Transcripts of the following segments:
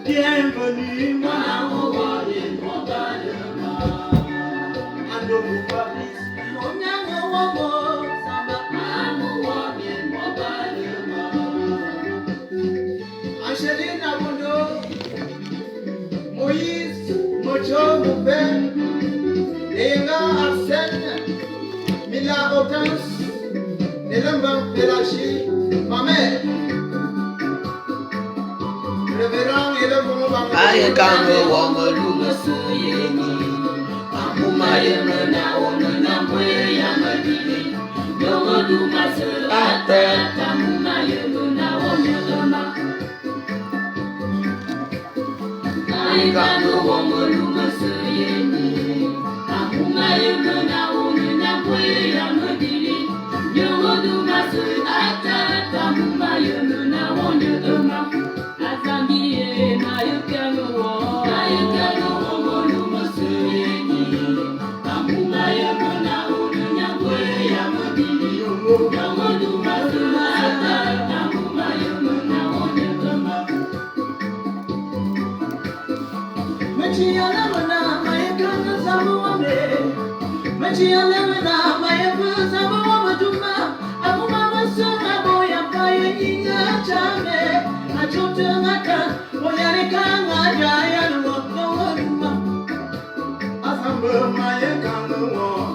Bienvenue, mon amour, Angelina Bondo, Moïse, Mocho, Moubel, Léna Arsène, Mila Hortense, Nélemba Pélagie, ma mère, Révérend Élève Aye kame wongo lume suyeni Amuma yemena onuna mwe yamadili Yongo luma su ate Amuma yemena onuna Aye kame wongo lume suyeni Amuma yemena onuna mwe yamadili Yongo luma su ate Amuma yemena onuna Azambiye na yukano moluma suyeni Amuma yemena unyangwe ya mabili Yongoluma suata Amuma yemena onyekama Mechiyala wana mayekana sabu wame Mechiyala wana mayekana sabu wame Juma Amuma masuna boya paye inga chame Achutungata, Moyanikanga, Jayan, Wakaluma. Asamba, Mayakanga,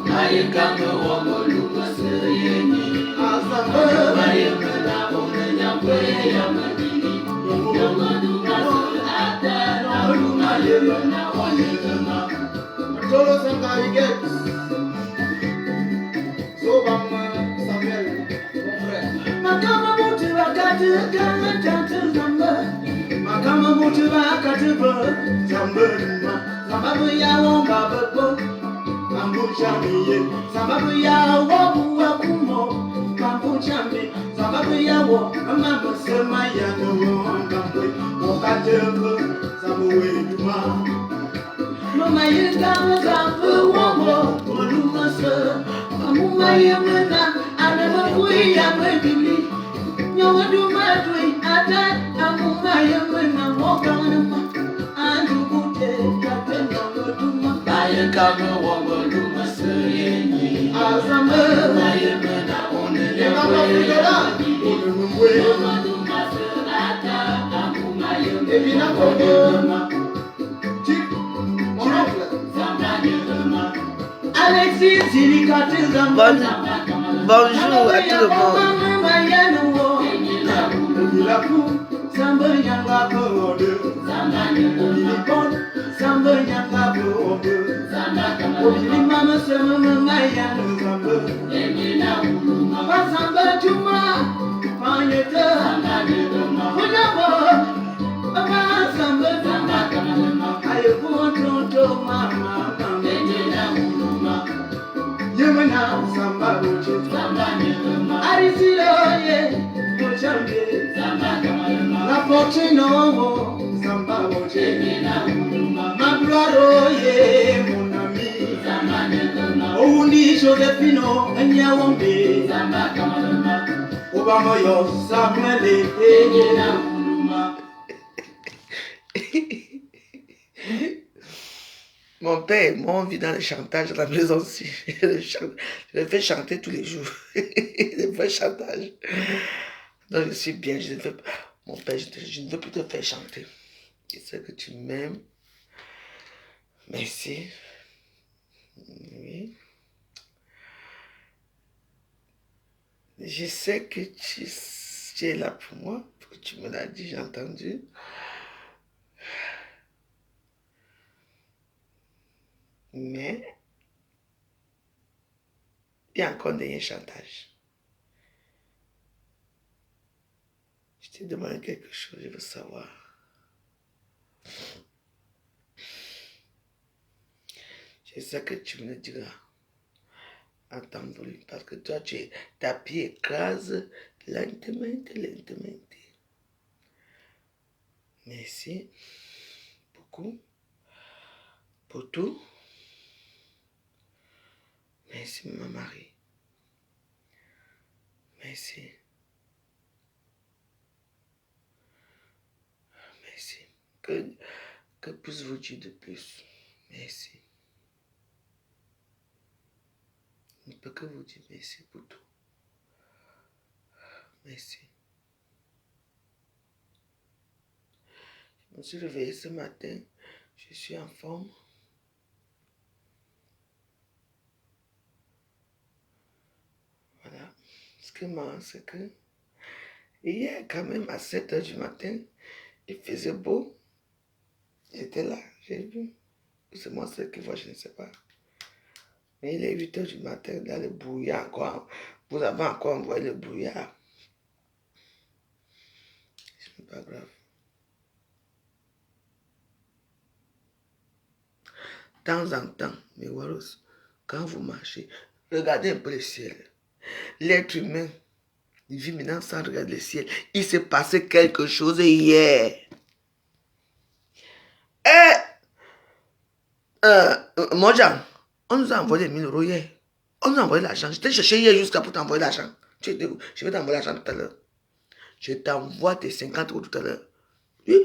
Mayakanga, Wakaluma, Sayeni. Asamba, Mayakanga, Onanyamwe, Yamadini. Yamaduma, Ata, Aluma, Yemana, Wanyama. Tolo Santa, you get. So, Samuel, mon frère. Makama, Motivakati, Kama, Makama mutuba katuba zambuma zambabu ya womba babo mambucha miye zambabu ya wobu wakumo mambucha mi zambabu ya wo mama sema ya no womba bwe wakatuba zamuwe duma mama yinga zambu womo oluma se amuma yemena anabu ya bibili nyawa duma tui ata amuma yemena wokanuma andubute kapenda moduma baye kama womo duma seyeni azamba yemena onele we duma se ata amuma yemena ebina kodoma chip Alexis Zilikati zamba Bonjour à tout le monde. Samba nyanga kode, obili pon, samba nyanga kode, obili mama sema mama yana samba, pa samba chuma, panyete, kujabo, papa samba ayo kuonto mama mama, yemena samba boche, arisilo ye, bochambe. La fortune Samba Boche Mablaro ye mon ami Oundi Josephino Enyawombe Obama yo Samuel Mon père et moi, on vit dans le chantage à la maison aussi. Je le fais chanter tous les jours. Je fais chantage. Donc je suis bien, je ne fais pas. Mon père, je ne veux plus te faire chanter. Je sais que tu m'aimes. Merci. Oui. Je sais que tu es là pour moi, parce que tu me l'as dit, j'ai entendu. Mais il y a encore un dernier chantage. Je te demande quelque chose, je veux savoir. C'est ça que tu me diras en temps voulu. Parce que toi, ta pied écrase lentement. Merci beaucoup pour tout. Merci, ma Marie. Merci. Merci. Que puis-je vous dire de plus? Merci. Je ne peux que vous dire merci pour tout. Merci. Je me suis réveillé ce matin. Je suis en forme. Voilà. Ce qui est marrant, c'est que hier, quand même, à 7 h du matin, il faisait beau. J'étais là, j'ai vu. C'est moi seul qui vois, je ne sais pas. Mais il est 8 h du matin, dans le brouillard encore. Vous avez encore envoyé le brouillard. Ce n'est pas grave. De temps en temps, mes Waros, quand vous marchez, regardez un peu le ciel. L'être humain, il vit maintenant sans regarder le ciel. Il s'est passé quelque chose hier. Mojan, on nous a envoyé 1000 € hier. On nous a envoyé l'argent. Je t'ai cherché hier jusqu'à pour t'envoyer l'argent. Je vais t'envoyer l'argent tout à l'heure. Je t'envoie tes 50 € tout à l'heure. Oui.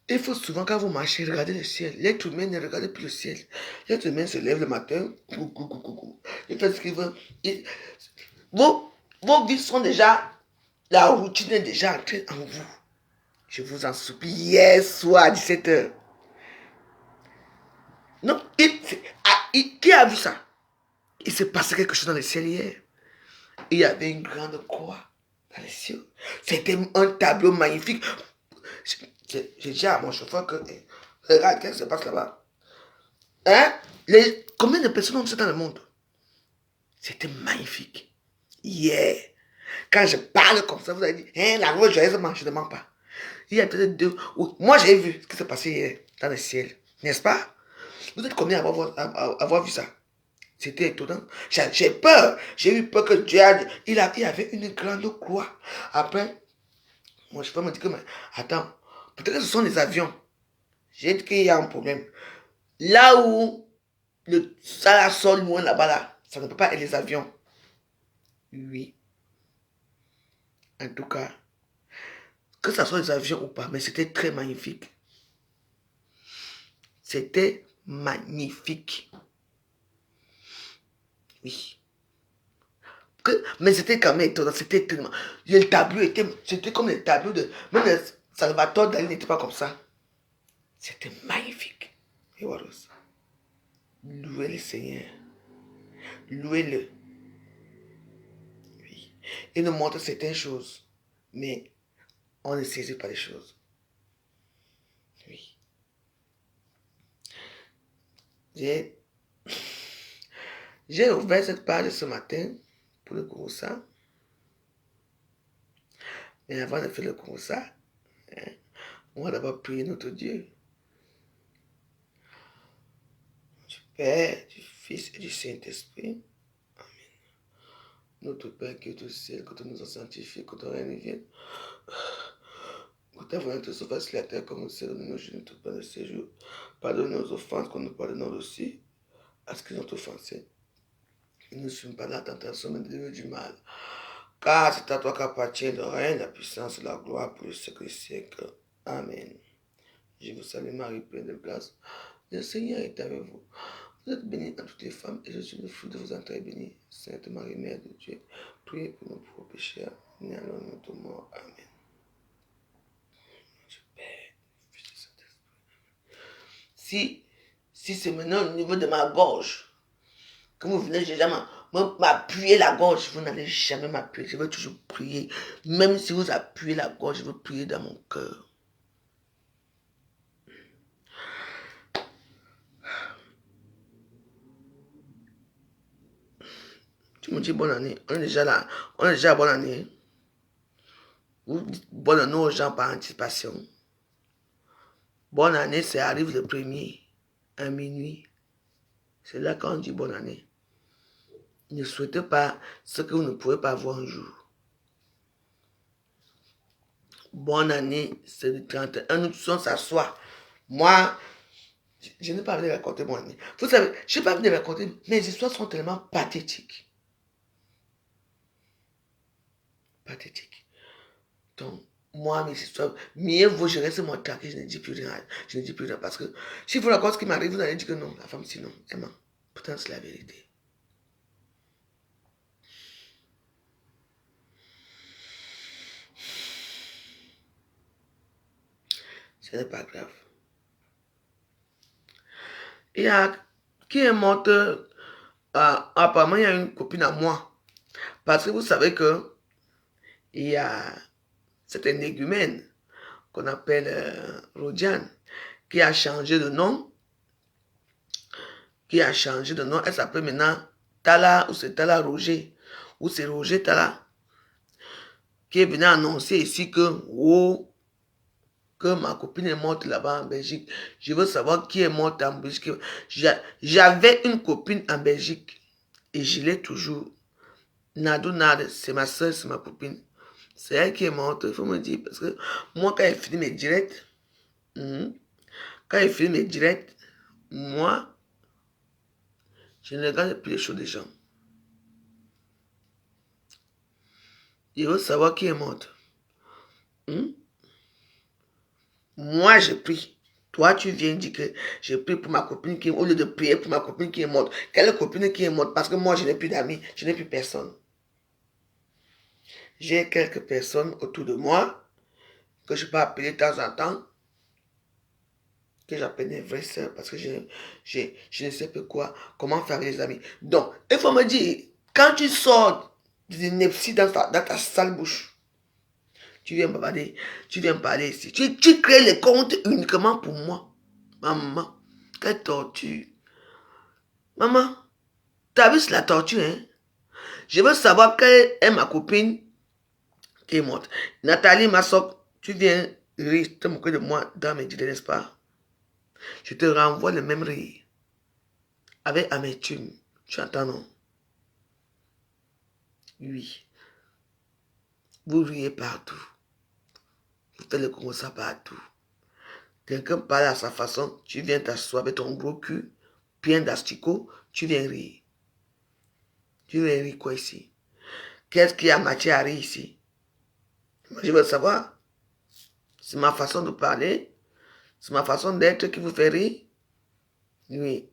Il faut souvent, quand vous marchez, regarder le ciel. L'être humain ne regarde plus le ciel. L'être humain se lève le matin. Il fait ce qu'il veut. Vos vies sont déjà... La routine est déjà entrée en vous. Je vous en supplie. Hier soir à 17 h. Non, qui a vu ça? Il s'est passé quelque chose dans le ciel hier. Il y avait une grande croix dans les cieux. C'était un tableau magnifique. J'ai dit à mon chauffeur que, regarde, qu'est-ce qui se passe là-bas? Hein? Combien de personnes ont ça dans le monde? C'était magnifique. Hier, quand je parle comme ça, vous avez dit, hein, la rose joyeusement, je ne mens pas. Il y a peut-être deux. Moi, j'ai vu ce qui s'est passé hier dans le ciel. N'est-ce pas? Vous êtes combien à avoir vu ça? C'était étonnant. J'ai peur. J'ai eu peur que Dieu il avait une grande croix. Après, mon chauffeur me dit que, mais attends, peut-être que ce sont les avions. J'ai dit qu'il y a un problème. Là où ça sort loin là-bas, là, ça ne peut pas être les avions. Oui. En tout cas, que ce soit les avions ou pas, mais c'était très magnifique. C'était magnifique. Oui. Mais c'était quand même étonnant, c'était tellement... Le tableau c'était comme le tableau de... Même le Salvatore Dali n'était pas comme ça. C'était magnifique. Et voilà ça. Louez le Seigneur. Louez-le. Oui. Il nous montre certaines choses, mais on ne saisit pas les choses. Oui. J'ai ouvert cette page ce matin pour le Kouroussa. Mais avant de faire le Kouroussa, on va d'abord prier notre Dieu. Du Père, du Fils et du Saint-Esprit. Amen. Notre Père qui est au ciel, que tu nous as sanctifiés, que ton règne vienne. Que ta volonté se fasse sur la terre comme au ciel, de nos genoux, tout pas de séjour. Pardonne nos offenses, qu'on nous pardonne aussi à ce qu'ils ont offensé. Ne nous sommes pas dans la tentation, mais délivre du mal. Car c'est à toi qu'appartient le règne, la puissance et la gloire pour le siècle des siècles. Amen. Je vous salue Marie, pleine de grâce. Le Seigneur est avec vous. Vous êtes bénie entre toutes les femmes, et je suis le fruit de vos entrailles bénies. Sainte Marie, Mère de Dieu, priez pour nous pauvres pécheurs, nés à l'heure de notre mort. Amen. Dieu Père, Fils et Saint-Esprit. Si c'est maintenant au niveau de ma gorge, que vous venez déjà m'appuyer la gorge, vous n'allez jamais m'appuyer. Je vais toujours prier. Même si vous appuyez la gorge, je veux prier dans mon cœur. Tu me dis bonne année. On est déjà là. On est déjà à bonne année. Vous dites bonne année aux gens par anticipation. Bonne année, ça arrive le premier. à minuit. C'est là qu'on dit bonne année. Ne souhaitez pas ce que vous ne pouvez pas avoir un jour. Bonne année, c'est le 31 août, on s'assoit. Moi, je n'ai pas envie de raconter mon année. Vous savez, je n'ai pas envie de raconter, mes histoires sont tellement pathétiques. Pathétiques. Donc, moi, mes histoires, mieux vaut je reste moi tranquille, je ne dis plus rien. Je ne dis plus rien parce que si vous racontez ce qui m'arrive, vous allez dire que non, la femme, sinon, elle ment. Pourtant, c'est la vérité. Ce n'est pas grave. Il y a qui est morte, apparemment, il y a une copine à moi. Parce que vous savez que il y a cette énigmène qu'on appelle Rodiane qui a changé de nom. Elle s'appelle maintenant Tala, ou c'est Tala Roger, ou c'est Roger Tala, qui est venu annoncer ici que, oh, que ma copine est morte là-bas en Belgique. Je veux savoir qui est morte en Belgique. J'avais une copine en Belgique et je l'ai toujours. Nadou Nad, c'est ma soeur, c'est ma copine. C'est elle qui est morte, il faut me dire. Parce que moi, quand elle finit mes directs, moi, je ne regarde plus les choses des gens. Je veux savoir qui est morte. Moi, je prie. Toi, tu viens dire que je prie pour ma copine qui est, au lieu de prier pour ma copine qui est morte. Quelle copine qui est morte? Parce que moi, je n'ai plus d'amis, je n'ai plus personne. J'ai quelques personnes autour de moi que je peux appeler de temps en temps, que j'appelle des vraies sœurs parce que je ne sais pas quoi, comment faire avec les amis. Donc, il faut me dire, quand tu sors d'une nepsie dans ta sale bouche, tu viens parler ici. Tu crées les comptes uniquement pour moi. Maman, quelle torture. Maman, t'as vu la torture, hein? Je veux savoir quelle est ma copine qui est morte. Nathalie Massok, tu viens rire, te moquer de moi dans mes idées, n'est-ce pas? Je te renvoie le même rire. Avec amertume. Tu entends, non? Oui. Vous riez partout. Vous faites le comme ça partout. Quelqu'un parle à sa façon, tu viens t'asseoir avec ton gros cul, plein d'asticot, tu viens rire. Tu viens rire quoi ici? Qu'est-ce qui a matière à rire ici? Moi, je veux savoir. C'est ma façon de parler, c'est ma façon d'être qui vous fait rire. Oui.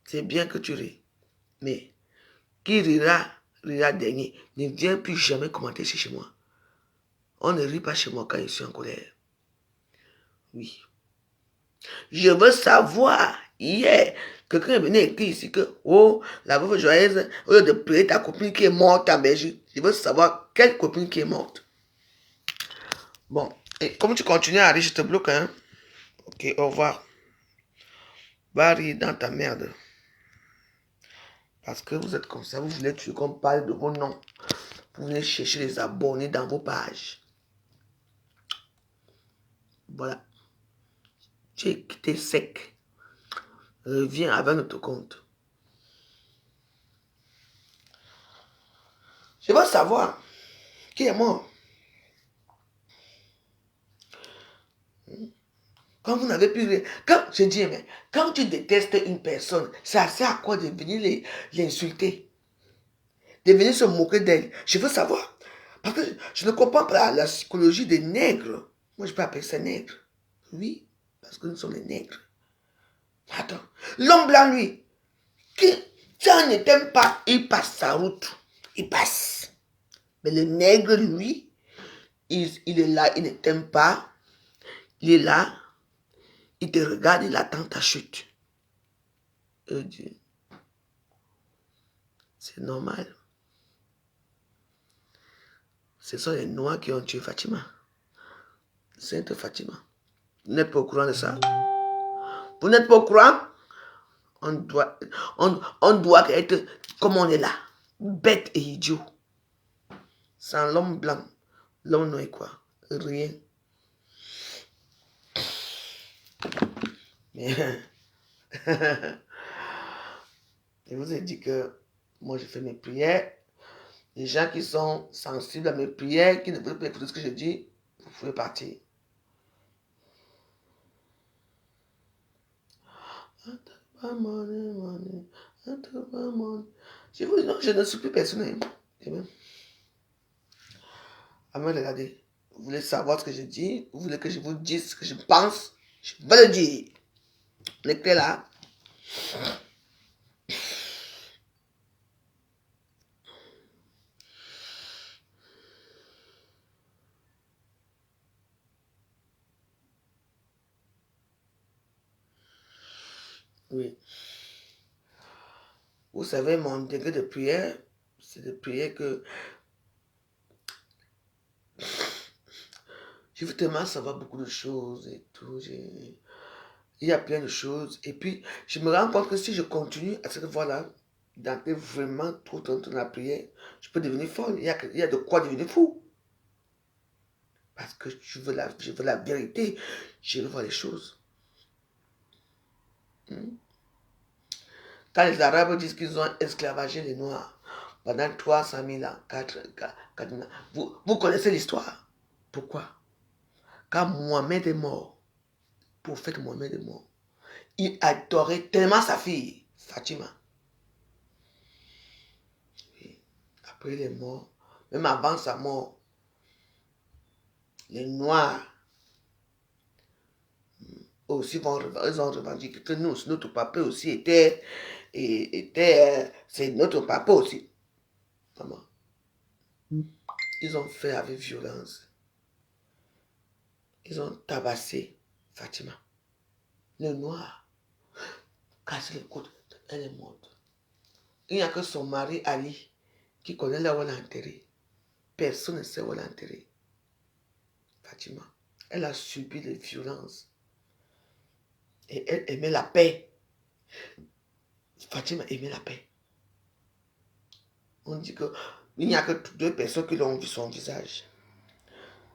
C'est bien que tu ris. Mais qui rira dernier. Ne viens plus jamais commenter chez moi. On ne rit pas chez moi quand je suis en colère. Oui. Je veux savoir, hier, quelqu'un est venu écrire ici que, oh, la veuve joyeuse, au lieu de prier ta copine qui est morte en Belgique, je veux savoir quelle copine qui est morte. Bon, et comme tu continues à rire, je te bloque, hein. Ok, au revoir. Va rire dans ta merde. Parce que vous êtes comme ça, vous voulez tuer qu'on parle de vos noms. Vous venez chercher les abonnés dans vos pages. Voilà. Tu es quitté sec. Reviens avec notre compte. Je veux savoir qui est mort. Quand vous n'avez plus rien. Quand, je dis, mais quand tu détestes une personne, ça sert à quoi de venir l'insulter? De venir se moquer d'elle? Je veux savoir. Parce que je ne comprends pas la psychologie des nègres. Moi, je peux appeler ça nègre. Oui, parce que nous sommes les nègres. Attends, l'homme blanc, lui, qui, ça ne t'aime pas, il passe sa route. Il passe. Mais le nègre, lui, il est là, il ne t'aime pas. Il est là, il te regarde, il attend ta chute. Dieu. C'est normal. Ce sont les Noirs qui ont tué Fatima. Sainte Fatima. Vous n'êtes pas au courant de ça? Vous n'êtes pas au courant? On doit être comme on est là. Bête et idiot. Sans l'homme blanc. L'homme noir est quoi? Rien. Je vous ai dit que moi, je fais mes prières. Les gens qui sont sensibles à mes prières, qui ne veulent pas écouter ce que je dis, vous pouvez partir. Je vous dis non, je ne suis plus personnel. Amen, regardez. Vous voulez savoir ce que je dis? Vous voulez que je vous dise ce que je pense? Je vais le dire. On est clair là? Oui. Vous savez, mon degré de prière, c'est de prière que je veux tellement savoir beaucoup de choses et tout. Il y a plein de choses. Et puis, je me rends compte que si je continue à cette voie-là, d'entrer vraiment trop dans la prière, je peux devenir folle. Il y a de quoi devenir fou. Parce que je veux la vérité. Je veux voir les choses. Quand les Arabes disent qu'ils ont esclavagé les Noirs pendant 300 000 ans, 4 000 ans, vous connaissez l'histoire. Pourquoi? Quand Mohamed est mort, le prophète Mohamed est mort, il adorait tellement sa fille, Fatima. Et après il est mort, même avant sa mort, les Noirs aussi ils ont revendiqué que nous, notre papa aussi c'est notre papa aussi. Maman. Ils ont fait avec violence. Ils ont tabassé Fatima. Le noir, cassé les côtes, elle est morte. Il n'y a que son mari Ali qui connaît là où elle est enterrée. Personne ne sait où elle est enterrée. Fatima, elle a subi les violences. Et elle aimait la paix. Fatima aimait la paix. On dit que il n'y a que 2 personnes qui l'ont vu son visage.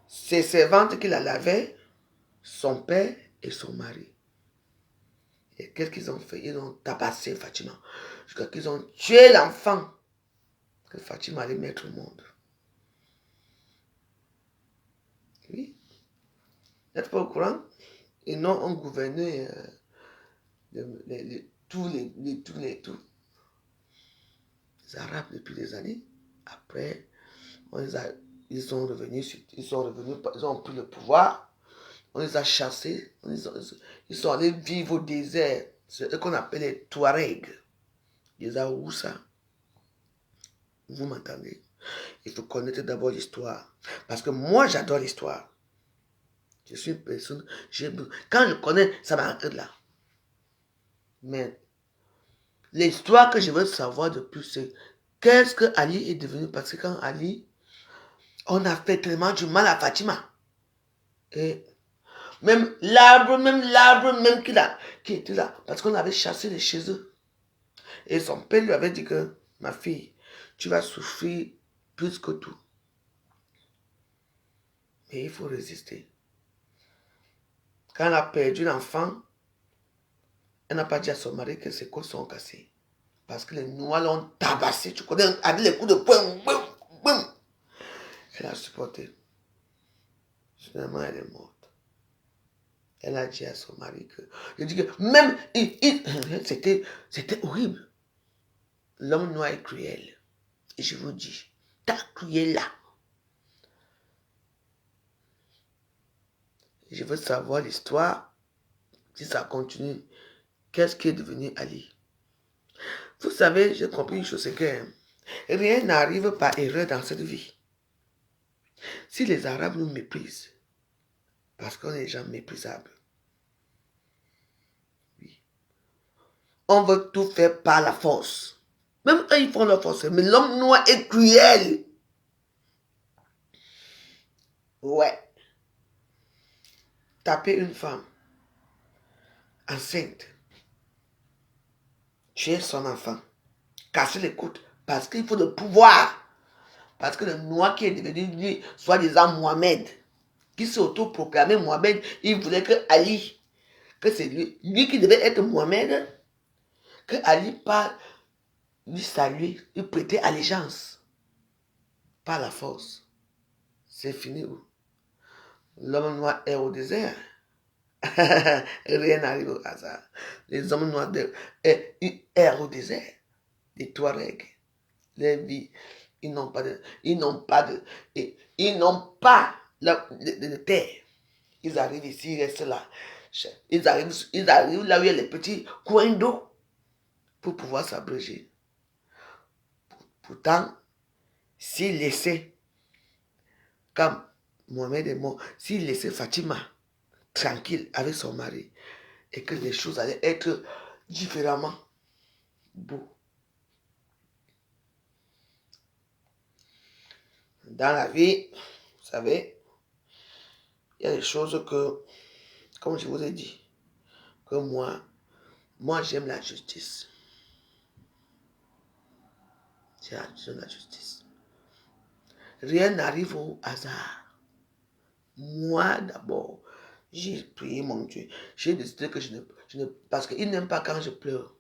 Ses servantes qui la lavaient, son père et son mari. Et qu'est-ce qu'ils ont fait? Ils ont tabassé Fatima. Jusqu'à qu'ils ont tué l'enfant que Fatima allait mettre au monde. Oui. N'êtes pas au courant? Ils n'ont gouverné tous les Arabes depuis des années. Après, ils sont revenus, ils ont pris le pouvoir. On les a chassés. Ils sont allés vivre au désert. C'est ce qu'on appelle les Touaregs. Les Aoussa. Vous m'entendez? Il faut connaître d'abord l'histoire. Parce que moi, j'adore l'histoire. Je suis une personne... Quand je connais, ça m'arrête là. Mais l'histoire que je veux savoir de plus, c'est qu'est-ce que Ali est devenu? Parce que quand Ali, on a fait tellement du mal à Fatima. Et même l'arbre qui était là, parce qu'on avait chassé de chez eux. Et son père lui avait dit que, ma fille, tu vas souffrir plus que tout. Mais il faut résister. Quand elle a perdu l'enfant, elle n'a pas dit à son mari que ses côtes sont cassées. Parce que les Noirs l'ont tabassé, tu connais, avec les coups de poing, boum, boum. Elle a supporté. Finalement, elle est morte. Elle a dit à son mari que... Je dis que même... C'était horrible. L'homme noir est cruel. Et je vous dis, t'as cruel là. Je veux savoir l'histoire. Si ça continue, qu'est-ce qui est devenu Ali? Vous savez, j'ai compris une chose, c'est que rien n'arrive par erreur dans cette vie. Si les Arabes nous méprisent, parce qu'on est des gens méprisables, oui, on veut tout faire par la force. Même eux, ils font la force, mais l'homme noir est cruel. Ouais. Taper une femme enceinte, tuer son enfant, casser les côtes, parce qu'il faut le pouvoir. Parce que le noir qui est devenu, lui, soi-disant Mohamed, qui s'est auto-proclamé Mohamed, il voulait que Ali, que c'est lui qui devait être Mohamed, que Ali pas lui saluer, lui prêter allégeance. Par la force. C'est fini où? L'homme noir est au désert. Rien n'arrive au hasard. Les hommes noirs errent au désert. Les Touaregs, les vies, ils n'ont pas de terre. Ils arrivent ici, ils restent là. Ils arrivent là où il y a les petits coins d'eau pour pouvoir s'abréger. Pourtant, s'ils laissaient, comme Mohamed est mort, s'ils laissaient Fatima tranquille avec son mari, et que les choses allaient être différemment beaux. Dans la vie, vous savez, il y a des choses que, comme je vous ai dit, que moi j'aime la justice. J'aime la justice. Rien n'arrive au hasard. Moi, d'abord, j'ai prié mon Dieu. J'ai décidé que je ne parce qu'ils n'aiment pas quand je pleure.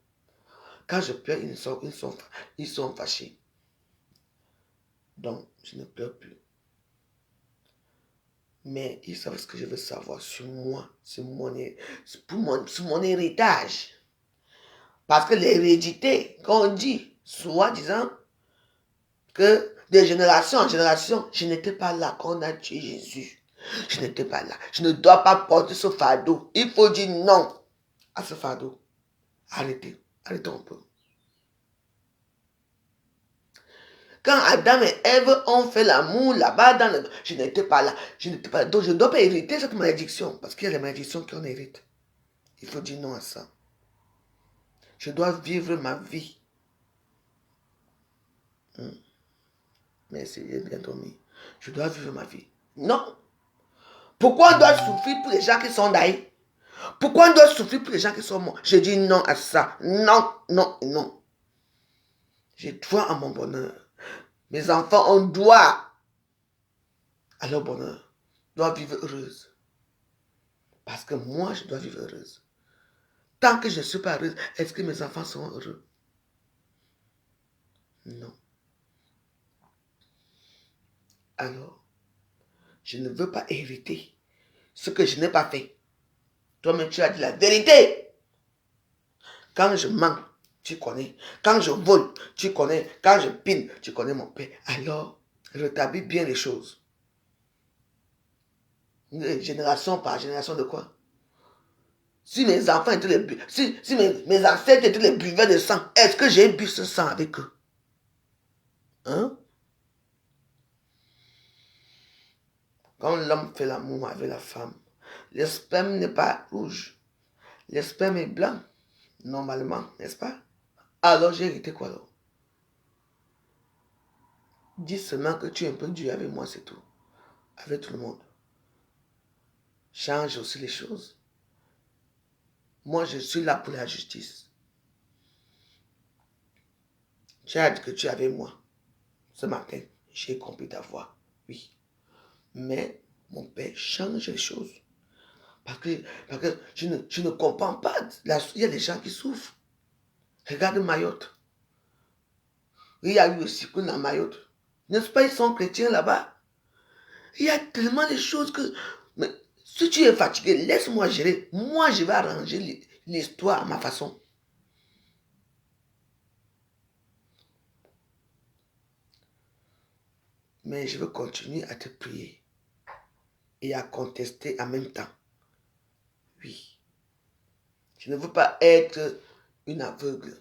Quand je pleure, ils sont fâchés. Donc, je ne pleure plus. Mais ils savent ce que je veux savoir sur moi, sur mon héritage. Parce que l'hérédité, quand on dit, soi-disant, que de génération en génération, je n'étais pas là quand on a tué Jésus. Je n'étais pas là. Je ne dois pas porter ce fardeau. Il faut dire non à ce fardeau. Arrêtez. Arrêtons un peu. Quand Adam et Ève ont fait l'amour là-bas, je n'étais pas là. Donc je ne dois pas hériter cette malédiction. Parce qu'il y a des malédictions qu'on hérite. Il faut dire non à ça. Je dois vivre ma vie. Merci, j'ai bien dormi. Je dois vivre ma vie. Non. Pourquoi on doit souffrir pour les gens qui sont d'ailleurs? Pourquoi on doit souffrir pour les gens qui sont morts? Je dis non à ça. Non, non, non. J'ai droit à mon bonheur. Mes enfants ont droit à leur bonheur. Ils doivent vivre heureuse. Parce que moi, je dois vivre heureuse. Tant que je ne suis pas heureuse, est-ce que mes enfants seront heureux? Non. Alors, je ne veux pas hériter ce que je n'ai pas fait. Toi-même, tu as dit la vérité. Quand je mens, tu connais. Quand je vole, tu connais. Quand je pine, tu connais mon père. Alors, rétablis bien les choses. Génération par génération de quoi? Si mes enfants étaient les si mes ancêtres étaient les buveurs de sang, est-ce que j'ai bu ce sang avec eux? Hein? Quand l'homme fait l'amour avec la femme, le sperme n'est pas rouge. Le sperme est blanc, normalement, n'est-ce pas? Alors j'ai hérité quoi alors? Dis seulement que tu es un peu dur avec moi, c'est tout. Avec tout le monde. Change aussi les choses. Moi, je suis là pour la justice. Tu as dit que tu es avec moi. Ce matin, j'ai compris ta voix. Oui. Mais mon père change les choses. Parce que je ne comprends pas. Il y a des gens qui souffrent. Regarde Mayotte. Il y a eu aussi qu'on a Mayotte. N'est-ce pas, ils sont chrétiens là-bas. Il y a tellement de choses que... Mais si tu es fatigué, laisse-moi gérer. Moi, je vais arranger l'histoire à ma façon. Mais je veux continuer à te prier. Et à contester en même temps. Oui. Je ne veux pas être une aveugle.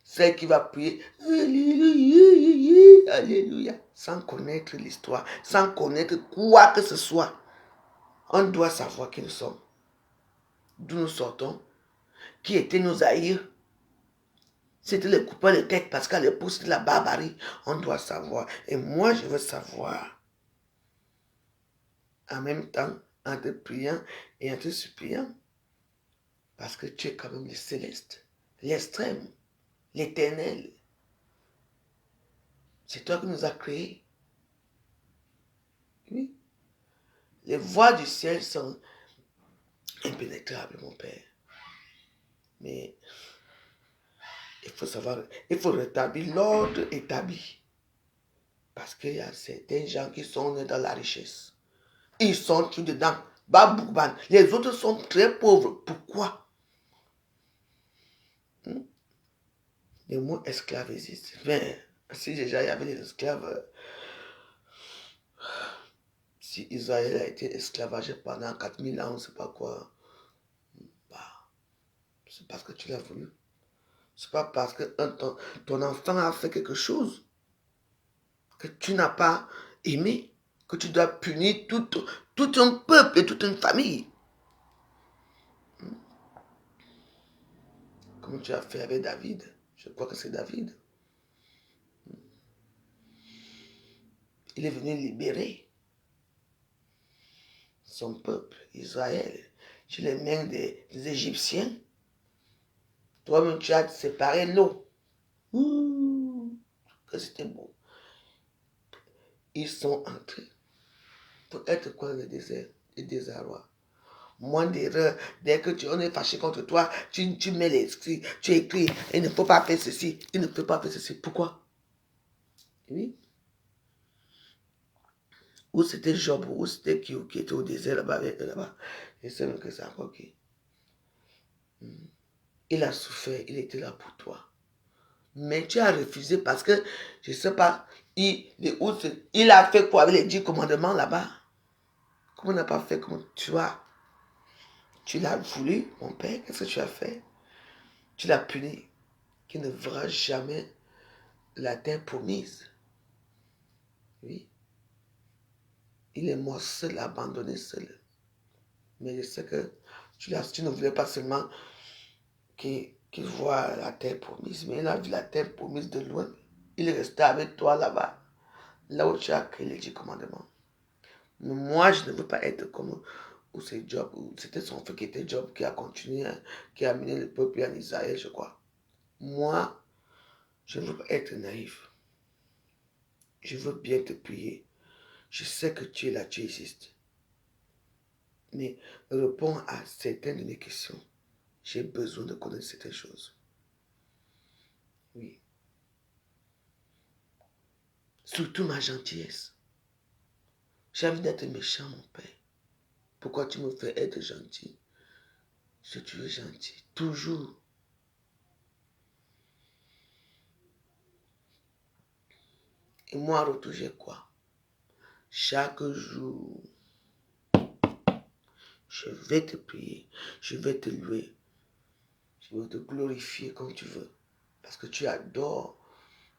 Celle qui va prier Alléluia, Alléluia, sans connaître l'histoire, sans connaître quoi que ce soit. On doit savoir qui nous sommes, d'où nous sortons, qui étaient nos aïeux. C'était les coupeurs de tête parce qu'à l'époque c'était la barbarie. On doit savoir. Et moi je veux savoir. En même temps, en te priant et en te suppliant. Parce que tu es quand même le céleste, l'extrême, l'éternel. C'est toi qui nous as créés. Oui. Les voies du ciel sont impénétrable, mon père. Mais il faut savoir, il faut rétablir l'ordre établi. Parce qu'il y a certains gens qui sont nés dans la richesse. Ils sont tous dedans. Baboukban. Les autres sont très pauvres. Pourquoi? Le mot esclave existe. Mais si déjà il y avait des esclaves, si Israël a été esclavagé pendant 4000 ans, on ne sait pas quoi, bah, c'est parce que tu l'as voulu. C'est pas parce que ton enfant a fait quelque chose que tu n'as pas aimé, que tu dois punir tout un peuple et toute une famille. Comme tu as fait avec David. Je crois que c'est David. Il est venu libérer son peuple, Israël, sur les mains des Égyptiens. Toi-même, tu as séparé l'eau. Que c'était beau. Ils sont entrés pour être quoi le désert, le désarroi. Moins d'erreurs. Dès que on est fâché contre toi, tu mets l'esprit, tu écris, il ne faut pas faire ceci, il ne faut pas faire ceci. Pourquoi? Oui. Ou c'était Job, ou c'était qui était au désert là-bas avec eux là-bas. Et c'est même que c'est encore qui. Il a souffert, il était là pour toi. Mais tu as refusé parce que, je ne sais pas, il a fait quoi avec les 10 commandements là-bas? Comment on n'a pas fait comme toi? Tu l'as voulu, mon père, qu'est-ce que tu as fait? Tu l'as puni, qui ne verra jamais la terre promise. Oui. Il est mort seul, abandonné seul. Mais je sais que tu ne voulais pas seulement qu'il voit la terre promise, mais il a vu la terre promise de loin. Il est resté avec toi là-bas, là où tu as créé les 10 commandements. Mais moi, je ne veux pas être comme où c'est Job, où c'était son frère qui était Job, qui a continué, qui a amené le peuple en Israël, je crois. Moi, je ne veux pas être naïf. Je veux bien te prier. Je sais que tu es là, tu existes. Mais réponds à certaines de mes questions. J'ai besoin de connaître certaines choses. Oui. Surtout ma gentillesse. J'ai envie d'être méchant, mon père. Pourquoi tu me fais être gentil? Si tu es gentil, toujours. Et moi, en retour, j'ai quoi? Chaque jour, je vais te prier, je vais te louer, je vais te glorifier quand tu veux. Parce que tu adores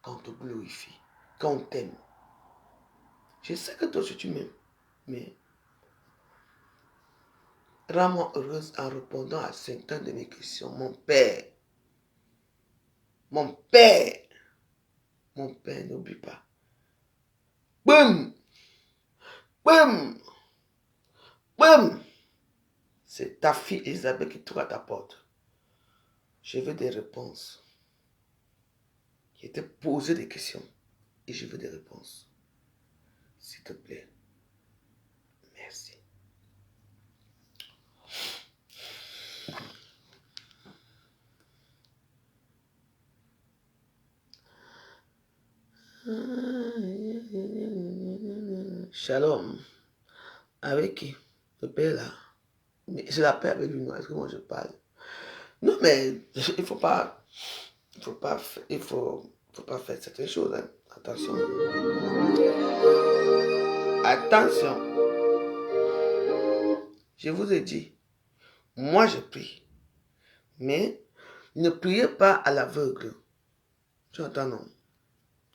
quand on te glorifie, quand on t'aime. Je sais que toi aussi tu m'aimes, mais rends-moi heureuse en répondant à certaines de mes questions. Mon père, mon père, mon père, n'oublie pas. Boum, boum, boum. C'est ta fille Elisabeth qui tourne à ta porte. Je veux des réponses. Je t'ai posé des questions et je veux des réponses. S'il te plaît. Merci. Shalom. Avec qui? Le père là. Mais c'est la paix avec lui, non? Est-ce que moi je parle? Non, mais il faut pas. Il faut pas faire certaines choses. Hein. Attention. Attention. Je vous ai dit, moi je prie. Mais ne priez pas à l'aveugle. Tu entends, non?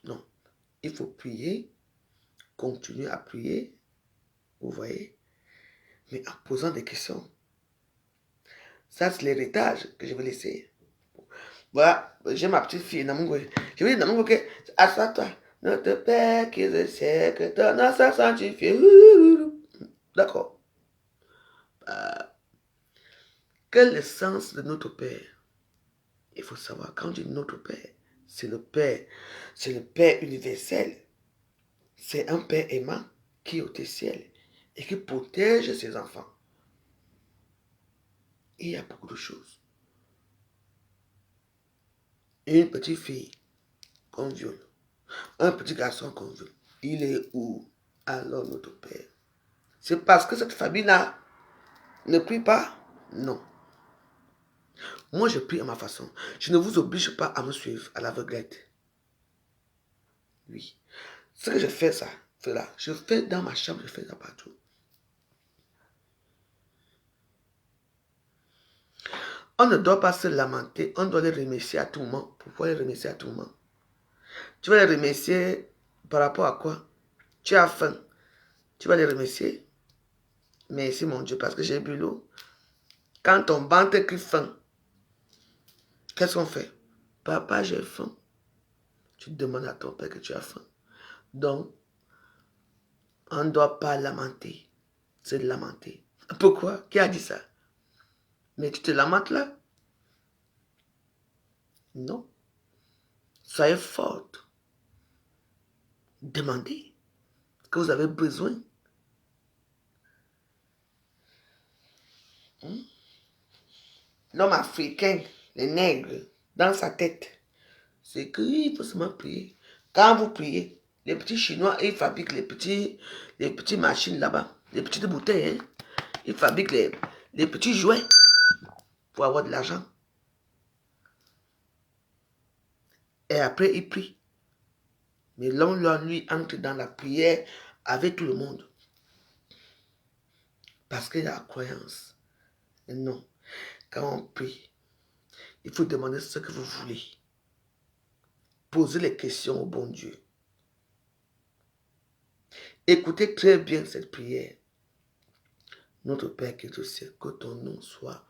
Non. Il faut prier, continuer à prier. Vous voyez? Mais en posant des questions. Ça, c'est l'héritage que je vais laisser. Voilà, j'ai ma petite fille, Namungo. Je vais dire, Namungo, que, assois-toi. Notre Père qui est au ciel, que ton nom soit sanctifié. D'accord. Quel est le sens de notre Père? Il faut savoir, quand je dis notre Père, c'est le Père universel. C'est un Père aimant qui est au ciel et qui protège ses enfants. il y a beaucoup de choses. Une petite fille qu'on viole, un petit garçon qu'on viole, il est où? Alors notre Père. C'est parce que cette famille-là ne prie pas? Non. Moi, je prie à ma façon. Je ne vous oblige pas à me suivre à l'aveuglette. Oui. Ce que je fais, ça, là, je fais dans ma chambre, je fais ça partout. On ne doit pas se lamenter, on doit les remercier à tout moment. Pourquoi les remercier à tout moment? Tu vas les remercier par rapport à quoi? Tu as faim. Tu vas les remercier. Merci mon Dieu, parce que j'ai bu l'eau. Quand ton ventre crie faim, qu'est-ce qu'on fait? Papa, j'ai faim. Tu demandes à ton père que tu as faim. Donc, on ne doit pas lamenter. C'est de lamenter. Pourquoi? Qui a dit ça? Mais tu te lamentes là? Non. Soyez forte. Demandez ce que vous avez besoin. L'homme africain, les nègres, dans sa tête, c'est qu'il faut seulement prier. Quand vous priez, les petits Chinois, ils fabriquent les petites machines là-bas, les petites bouteilles. Hein. Ils fabriquent les petits jouets pour avoir de l'argent. Et après, ils prient. Mais l'homme, lui, entre dans la prière avec tout le monde. Parce qu'il y a la croyance. Et non. Quand on prie, il faut demander ce que vous voulez. Posez les questions au bon Dieu. Écoutez très bien cette prière. Notre Père qui est au ciel, que ton nom soit.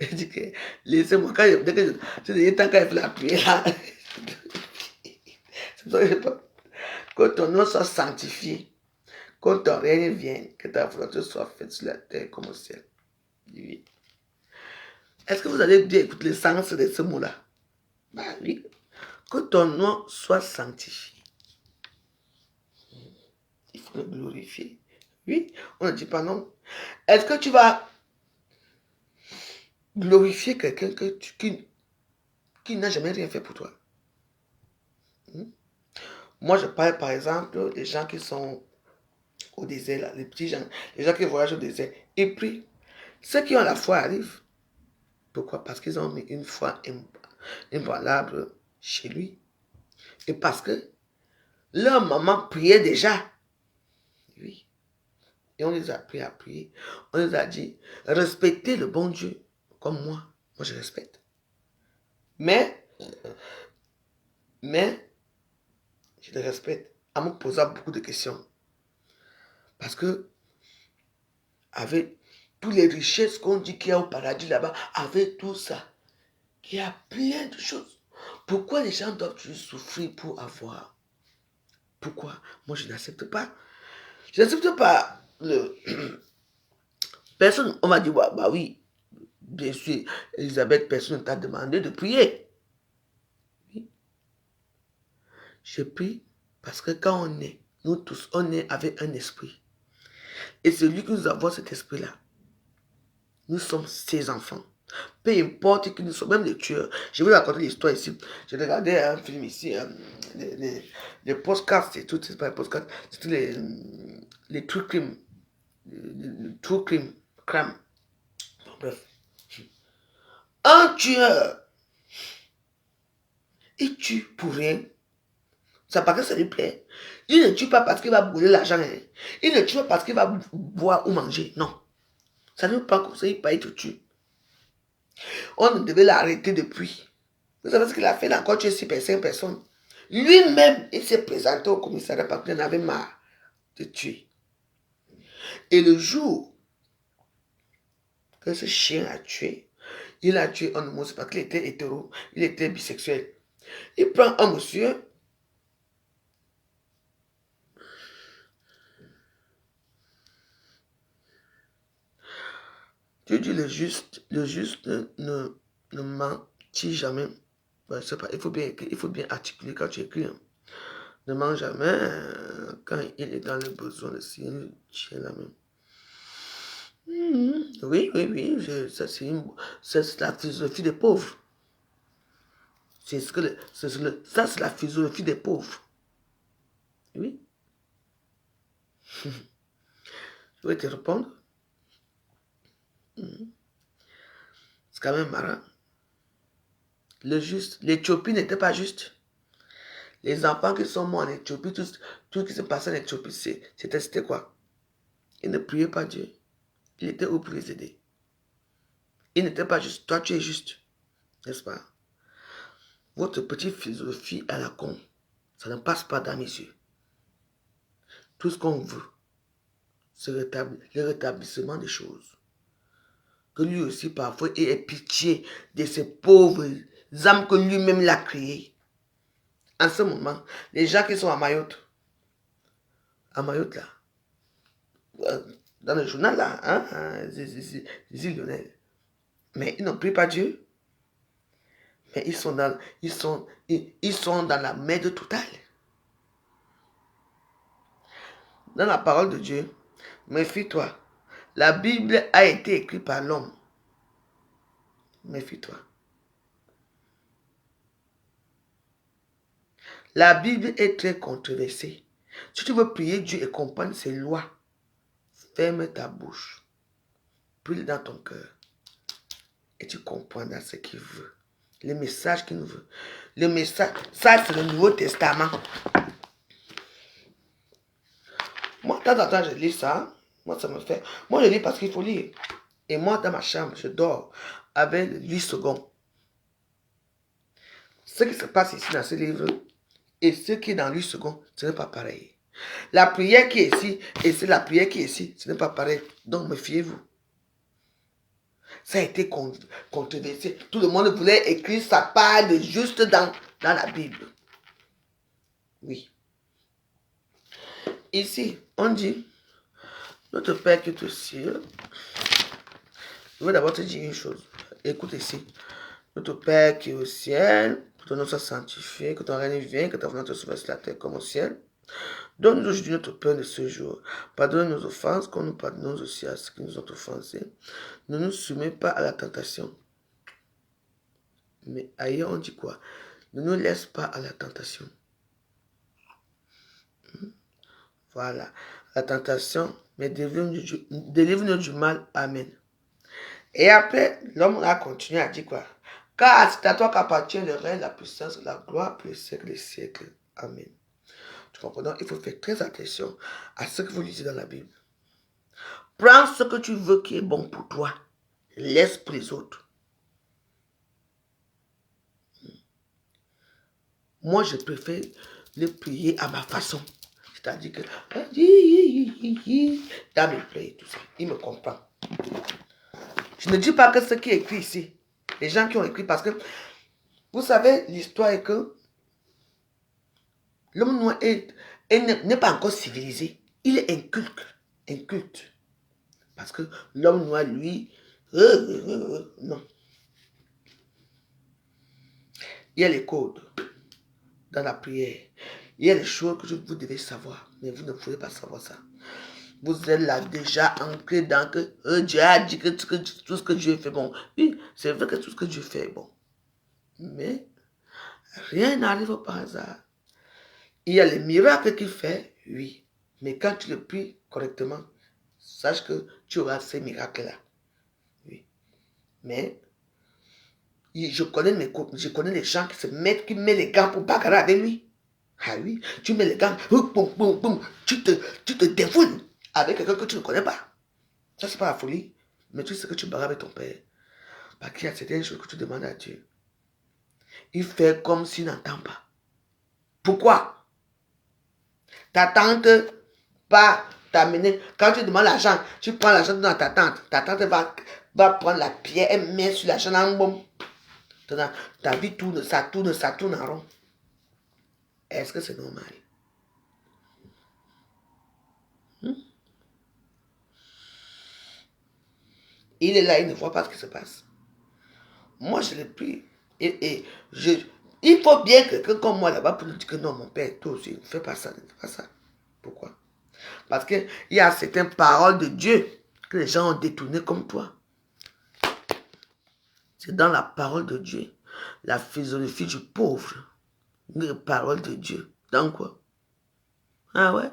Il dit que laissez-moi, quand il fait la prière là, que ton nom soit sanctifié, que ton règne vienne, que ta volonté soit faite sur la terre comme au ciel. Oui. Est-ce que vous allez bien écouter le sens de ce mot-là? Bah oui. Que ton nom soit sanctifié. Il faut le glorifier. Oui, on ne dit pas non. Est-ce que tu vas glorifier quelqu'un qui n'a jamais rien fait pour toi? Moi, je parle par exemple des gens qui sont au désert, là, les petits gens, les gens qui voyagent au désert. Ils prient. Ceux qui ont la foi arrivent. Pourquoi? Parce qu'ils ont mis une foi invalable chez lui. Et parce que leur maman priait déjà. Oui. Et on les a appris à prier. On les a dit, respectez le bon Dieu. Comme moi. Moi, je respecte. Mais, je le respecte en me posant beaucoup de questions. Parce que, avec toutes les richesses qu'on dit qu'il y a au paradis là-bas, avec tout ça, il y a plein de choses. Pourquoi les gens doivent souffrir pour avoir? Pourquoi? Moi, je n'accepte pas. Je n'accepte pas le... Personne, on m'a dit, bah oui, bien sûr, Elisabeth, personne ne t'a demandé de prier. Oui. Je prie parce que quand on est, nous tous, on est avec un esprit. Et celui que nous avons cet esprit-là, nous sommes ses enfants. Peu importe qui nous sommes, même les tueurs. Je vais vous raconter l'histoire ici. J'ai regardé un film ici, les podcasts et tout, c'est pas les podcasts, c'était les true crime. Le true crime. Crime. Bon, bref. Un tueur, il tue pour rien. C'est parce que ça lui plaît. Il ne tue pas parce qu'il va brûler l'argent. Hein. Il ne tue pas parce qu'il va boire ou manger. Non. Ça ne veut pas comme ça, il te tue. On devait l'arrêter depuis. Vous savez ce qu'il a fait? Il a encore tué 5 personnes. Lui-même, il s'est présenté au commissariat parce qu'il en avait marre de tuer. Et le jour que ce chien a tué, il a tué un homme parce qu'il était hétéro, il était bisexuel. Il prend un monsieur. Tu dis le juste ne mentit jamais. Ben, pas, il faut bien articuler quand tu écris. Hein. Ne ment jamais quand il est dans le besoin de signer la main. Oui, ça c'est la philosophie des pauvres. Ça c'est la philosophie des pauvres. Oui. Je vais te répondre. C'est quand même marrant. L'Éthiopie n'était pas juste. Les enfants qui sont morts en Éthiopie, tout ce qui se passait en Éthiopie, c'était quoi? Ils ne priaient pas Dieu. Il était où pour les aider? Il n'était pas juste. Toi, tu es juste. N'est-ce pas? Votre petite philosophie à la con, ça ne passe pas dans mes yeux. Tout ce qu'on veut, c'est le rétablissement des choses. Que lui aussi, parfois, ait pitié de ces pauvres âmes que lui-même l'a créées. En ce moment, les gens qui sont à Mayotte là, dans le journal là, Zizi Lionel, mais ils n'ont pris pas Dieu. Mais ils sont dans la merde totale. Dans la parole de Dieu, méfie-toi. La Bible a été écrite par l'homme. Méfie-toi. La Bible est très controversée. Si tu veux prier Dieu et comprendre ses lois, ferme ta bouche. Prie dans ton cœur. Et tu comprendras ce qu'il veut. Le message qu'il nous veut. Le message, ça c'est le Nouveau Testament. Moi, de temps en temps, je lis ça. Moi, ça me fait. Moi, je lis parce qu'il faut lire. Et moi, dans ma chambre, je dors avec 8 secondes. Ce qui se passe ici dans ce livre et ce qui est dans 8 secondes, ce n'est pas pareil. La prière qui est ici et c'est la prière qui est ici, ce n'est pas pareil. Donc, méfiez-vous. Ça a été controversé. Tout le monde voulait écrire sa part de juste dans la Bible. Oui. Ici, on dit, notre Père qui est aux cieux. Je vais d'abord te dire une chose. Écoute ici. Notre Père qui est au ciel, que ton nom soit sanctifié, que ton règne vienne, que ta volonté soit sur la terre comme au ciel. Donne-nous aujourd'hui notre pain de ce jour. Pardonne nos offenses, comme nous pardonnons aussi à ceux qui nous ont offensés. Ne nous soumets pas à la tentation. Mais ailleurs, on dit quoi? Ne nous laisse pas à la tentation. Voilà. La tentation, mais délivre-nous du mal. Amen. Et après, l'homme a continué à dire quoi? Car c'est à toi qu'appartient le règne, la puissance, la gloire pour les siècles des siècles. Amen. Tu comprends? Donc, il faut faire très attention à ce que vous lisez dans la Bible. Prends ce que tu veux qui est bon pour toi. Laisse pour les autres. Moi, je préfère le prier à ma façon. C'est-à-dire que dans mes prières, tout ça, il me comprend. Je ne dis pas que ce qui est écrit ici, les gens qui ont écrit, parce que vous savez, l'histoire est que l'homme noir n'est pas encore civilisé. Il est inculte. Parce que l'homme noir, lui, non. Il y a les codes dans la prière. Il y a les choses que vous devez savoir, mais vous ne pouvez pas savoir ça. Vous êtes là déjà ancré dans que Dieu a dit que tout ce que Dieu fait bon. Oui, c'est vrai que tout ce que Dieu fait est bon. Mais rien n'arrive par hasard. Il y a les miracles qu'il fait, oui. Mais quand tu le pries correctement, sache que tu auras ces miracles-là. Oui. Mais je connais les gens qui mettent les gants pour bagarrer avec lui. Ah oui, tu mets les gants, boum, boum, boum, tu te défoules avec quelqu'un que tu ne connais pas. Ça, c'est pas la folie. Mais tu sais que tu bagarres avec ton père. Parce qu'il y a certaines choses que tu demandes à Dieu. Il fait comme s'il n'entend pas. Pourquoi? Ta tante va t'amener. Quand tu demandes l'argent, tu prends l'argent dans ta tante. Ta tante va prendre la pierre et met sur l'argent en bombe. Ta vie tourne, ça tourne en rond. Est-ce que c'est normal? Il est là, il ne voit pas ce qui se passe. Moi, je le prie. Il faut bien quelqu'un comme moi là-bas pour nous dire que non, mon père, toi aussi, ne fais pas ça, ne fais pas ça. Pourquoi? Parce qu'il y a certaines paroles de Dieu que les gens ont détournées comme toi. C'est dans la parole de Dieu. La philosophie du pauvre. La parole de Dieu. Dans quoi? Ah ouais?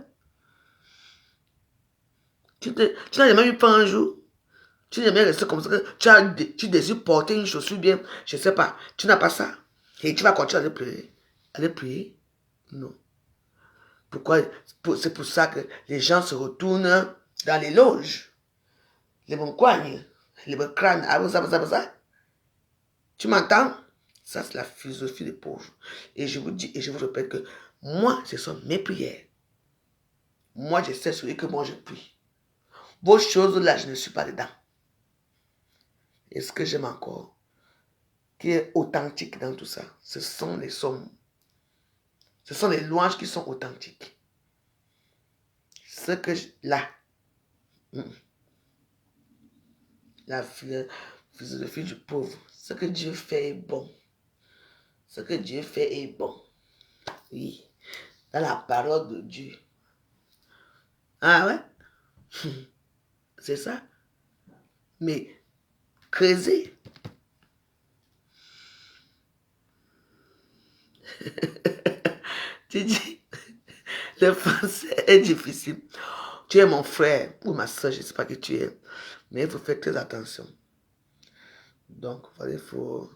Tu n'as jamais eu peur un jour? Tu n'as jamais resté comme ça. Tu désires porter une chaussure bien. Je ne sais pas. Tu n'as pas ça. Et tu vas continuer à aller prier. Aller prier? Non. Pourquoi? C'est pour ça que les gens se retournent dans les loges. Les bons coignes. Les bons crânes. Tu m'entends? Ça, c'est la philosophie des pauvres. Et je vous dis et je vous répète que moi, ce sont mes prières. Moi, je sais celui que moi je prie. Vos choses là, je ne suis pas dedans. Et ce que j'aime encore, qui est authentique dans tout ça, ce sont les sommes. Ce sont les louanges qui sont authentiques. Ce que là, la philosophie du pauvre, ce que Dieu fait est bon. Ce que Dieu fait est bon. Oui. Dans la parole de Dieu. Ah ouais? C'est ça. Mais creuser. Tu dis, le français est difficile. Tu es mon frère ou ma soeur, je ne sais pas qui tu es. Mais il faut faire très attention. Donc, il faut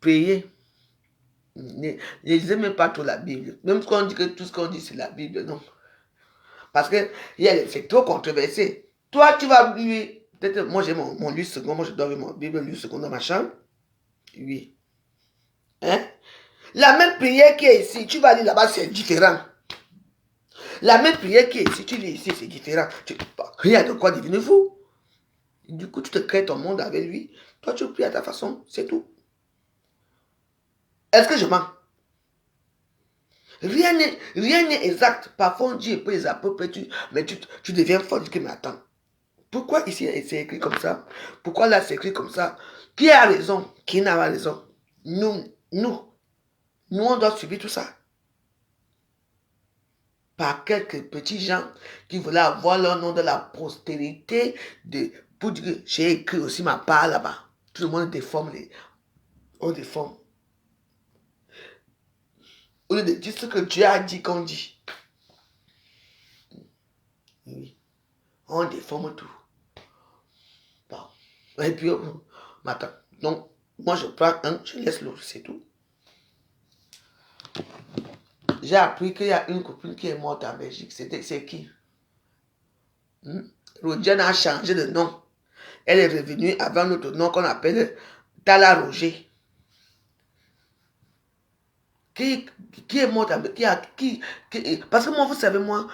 prier. Ne lisez même pas trop la Bible. Même quand on dit que tout ce qu'on dit, c'est la Bible, non. Parce que c'est trop controversé. Toi, tu vas lire. Peut-être, moi, j'ai mon livre second. Moi, je dois avoir mon Bible, livre second dans ma chambre. Oui. Hein? La même prière qui est ici, tu vas lire là-bas, c'est différent. La même prière qui est ici, tu lis ici, c'est différent. Il y a de quoi devenir fou. Du coup, tu te crées ton monde avec lui. Toi, tu pries à ta façon, c'est tout. Est-ce que je mens? Rien n'est exact. Parfois, on dit un peu les à peu près, mais tu deviens fort. Tu dis, mais attends, pourquoi ici c'est écrit comme ça? Pourquoi là c'est écrit comme ça? Qui a raison? Qui n'a pas raison? Nous, on doit suivre tout ça. Par quelques petits gens qui voulaient avoir leur nom de la postérité pour dire que j'ai écrit aussi ma part là-bas. Tout le monde déforme on déforme. Au lieu de dire ce que Dieu a dit qu'on dit. Oui. On déforme tout. Bon. Et puis, attends. Donc, moi je prends un, je laisse l'autre, c'est tout. J'ai appris qu'il y a une copine qui est morte en Belgique. C'est qui? Rodiane a changé de nom. Elle est revenue avec notre nom qu'on appelle Tala Roger. Qui est morte en Belgique? Parce que moi, vous savez, moi,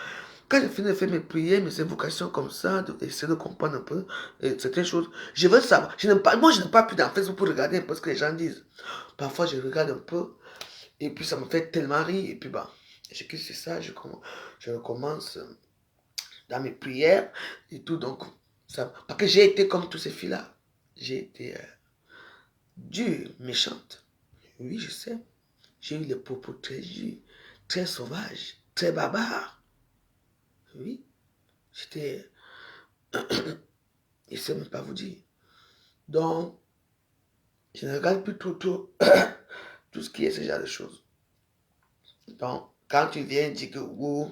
quand je finis de faire mes prières, mes invocations comme ça, d'essayer de comprendre un peu certaines choses, je veux savoir. Moi, je n'ai pas plus dans Facebook pour regarder un peu ce que les gens disent. Parfois, je regarde un peu, et puis ça me fait tellement rire, et puis bah, je quitte ça, je recommence dans mes prières et tout. Donc, ça, parce que j'ai été comme tous ces filles-là. J'ai été dure, méchante. Oui, je sais. J'ai eu les propos très durs, très sauvages, très barbares. Oui. J'étais... je ne sais même pas vous dire. Donc, je ne regarde plus trop tout ce qui est ce genre de choses. Donc, quand tu viens dire que oui,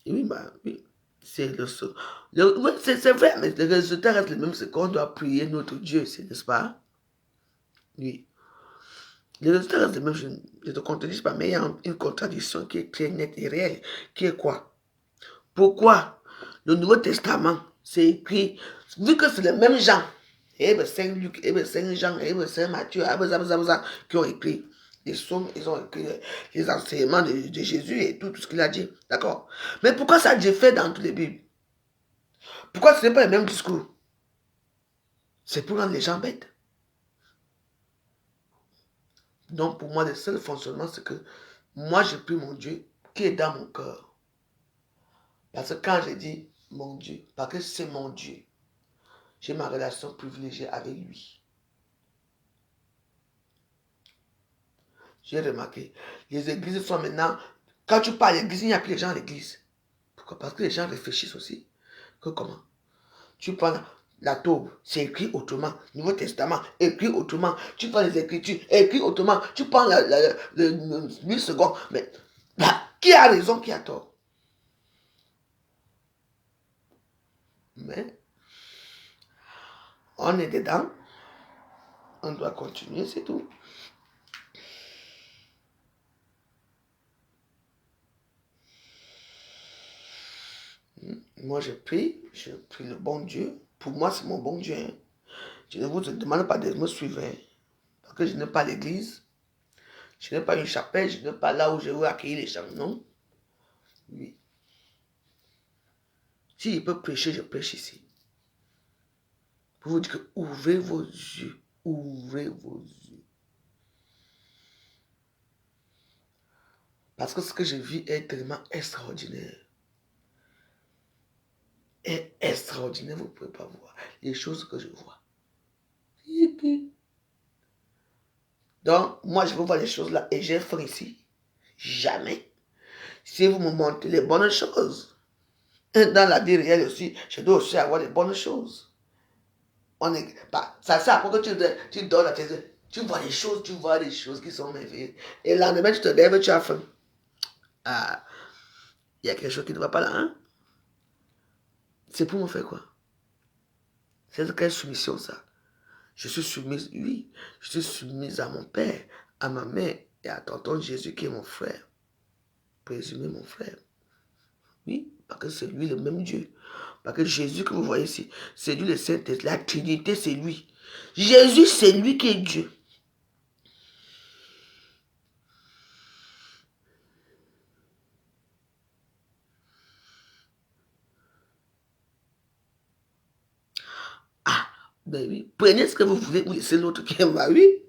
oui, bah oui. C'est oui, c'est vrai, mais le résultat reste le même, c'est qu'on doit prier notre Dieu, n'est-ce pas? Oui. Le résultat reste le même, je ne te contredis pas, mais il y a une contradiction qui est très nette et réelle, qui est quoi? Pourquoi le Nouveau Testament, c'est écrit, vu que c'est les mêmes gens, Saint Luc, Saint Jean, Saint Matthieu, qui ont écrit les psaumes, ils ont écrit les enseignements de Jésus et tout ce qu'il a dit. D'accord? Mais pourquoi ça a été fait dans toutes les Bibles? Pourquoi ce n'est pas le même discours? C'est pour rendre les gens bêtes. Donc pour moi, le seul fonctionnement, c'est que moi, je prie mon Dieu qui est dans mon cœur. Parce que quand je dis mon Dieu, parce que c'est mon Dieu, j'ai ma relation privilégiée avec lui. J'ai remarqué, les églises sont maintenant, quand tu parles d'église, il n'y a plus de gens à l'église. Pourquoi? Parce que les gens réfléchissent aussi. Que comment? Tu prends la taube, c'est écrit autrement. Nouveau Testament, écrit autrement. Tu prends les Écritures, écrit autrement. Tu prends le 1000 secondes. Mais qui a raison, qui a tort? Mais on est dedans. On doit continuer, c'est tout. Moi, je prie le bon Dieu. Pour moi, c'est mon bon Dieu. Hein. Je ne vous demande pas de me suivre. Hein, parce que je n'ai pas l'église. Je n'ai pas une chapelle. Je n'ai pas là où je veux accueillir les gens. Non. Oui. Si je peux prêcher, je prêche ici. Pour vous dire que ouvrez vos yeux. Ouvrez vos yeux. Parce que ce que je vis est tellement extraordinaire. Est extraordinaire, vous ne pouvez pas voir les choses que je vois. Donc, moi, je veux voir les choses là et j'ai fait ici. Jamais. Si vous me montrez les bonnes choses, dans la vie réelle aussi, je dois aussi avoir les bonnes choses. On est, bah, ça sert à quoi que tu dors la tête, tu vois les choses qui sont merveilleuses. Et le lendemain, tu te lèves, tu as faim. Ah, il y a quelque chose qui ne va pas là, hein? C'est pour me faire quoi? C'est de quelle soumission ça? Je suis soumise, oui, je suis soumise à mon père, à ma mère et à tonton Jésus qui est mon frère. Présumé mon frère. Oui, parce que c'est lui le même Dieu. Parce que Jésus que vous voyez ici, c'est lui le Saint-Esprit. La Trinité, c'est lui. Jésus, c'est lui qui est Dieu. Ah, ben oui. Prenez ce que vous voulez, vous laissez l'autre qui est bah oui.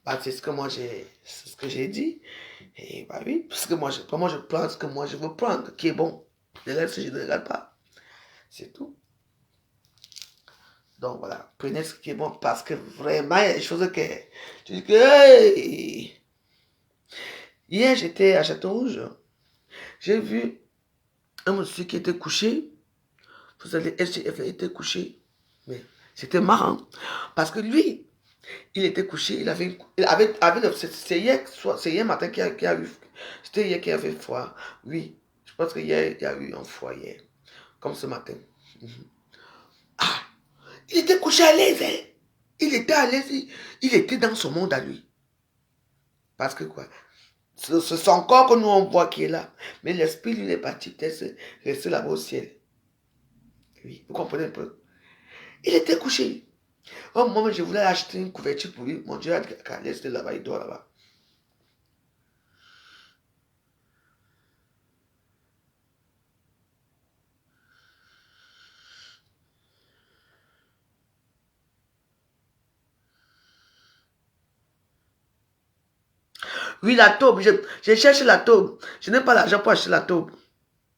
Bah, c'est ce que moi j'ai dit. Et bah oui, parce que moi je prends ce que moi je veux prendre, qui est bon. Le reste, je ne regarde pas. C'est tout. Donc voilà, prenez ce qui est bon parce que vraiment, il y a des choses que tu dis que hey! Hier, j'étais à Château-Rouge. J'ai vu un monsieur qui était couché. Vous savez, SGF était couché. Mais c'était marrant. Parce que lui, il était couché. C'est hier matin qu'il a eu. C'était hier qu'il avait froid. Oui, je pense qu'hier, il y a eu un froid hier. Comme ce matin. Ah, il était couché à l'aise. Hein? Il était à l'aise. Il était dans son monde à lui. Parce que quoi? C'est son corps que nous on voit qui est là. Mais l'esprit, lui, il est parti peut-être rester là-bas au ciel. Oui, vous comprenez un peu? Il était couché. Au moment où je voulais acheter une couverture pour lui, mon Dieu a dit qu'à l'est là-bas, il dort là-bas. Oui, la taube, je cherche la taube. Je n'ai pas l'argent pour acheter la taube.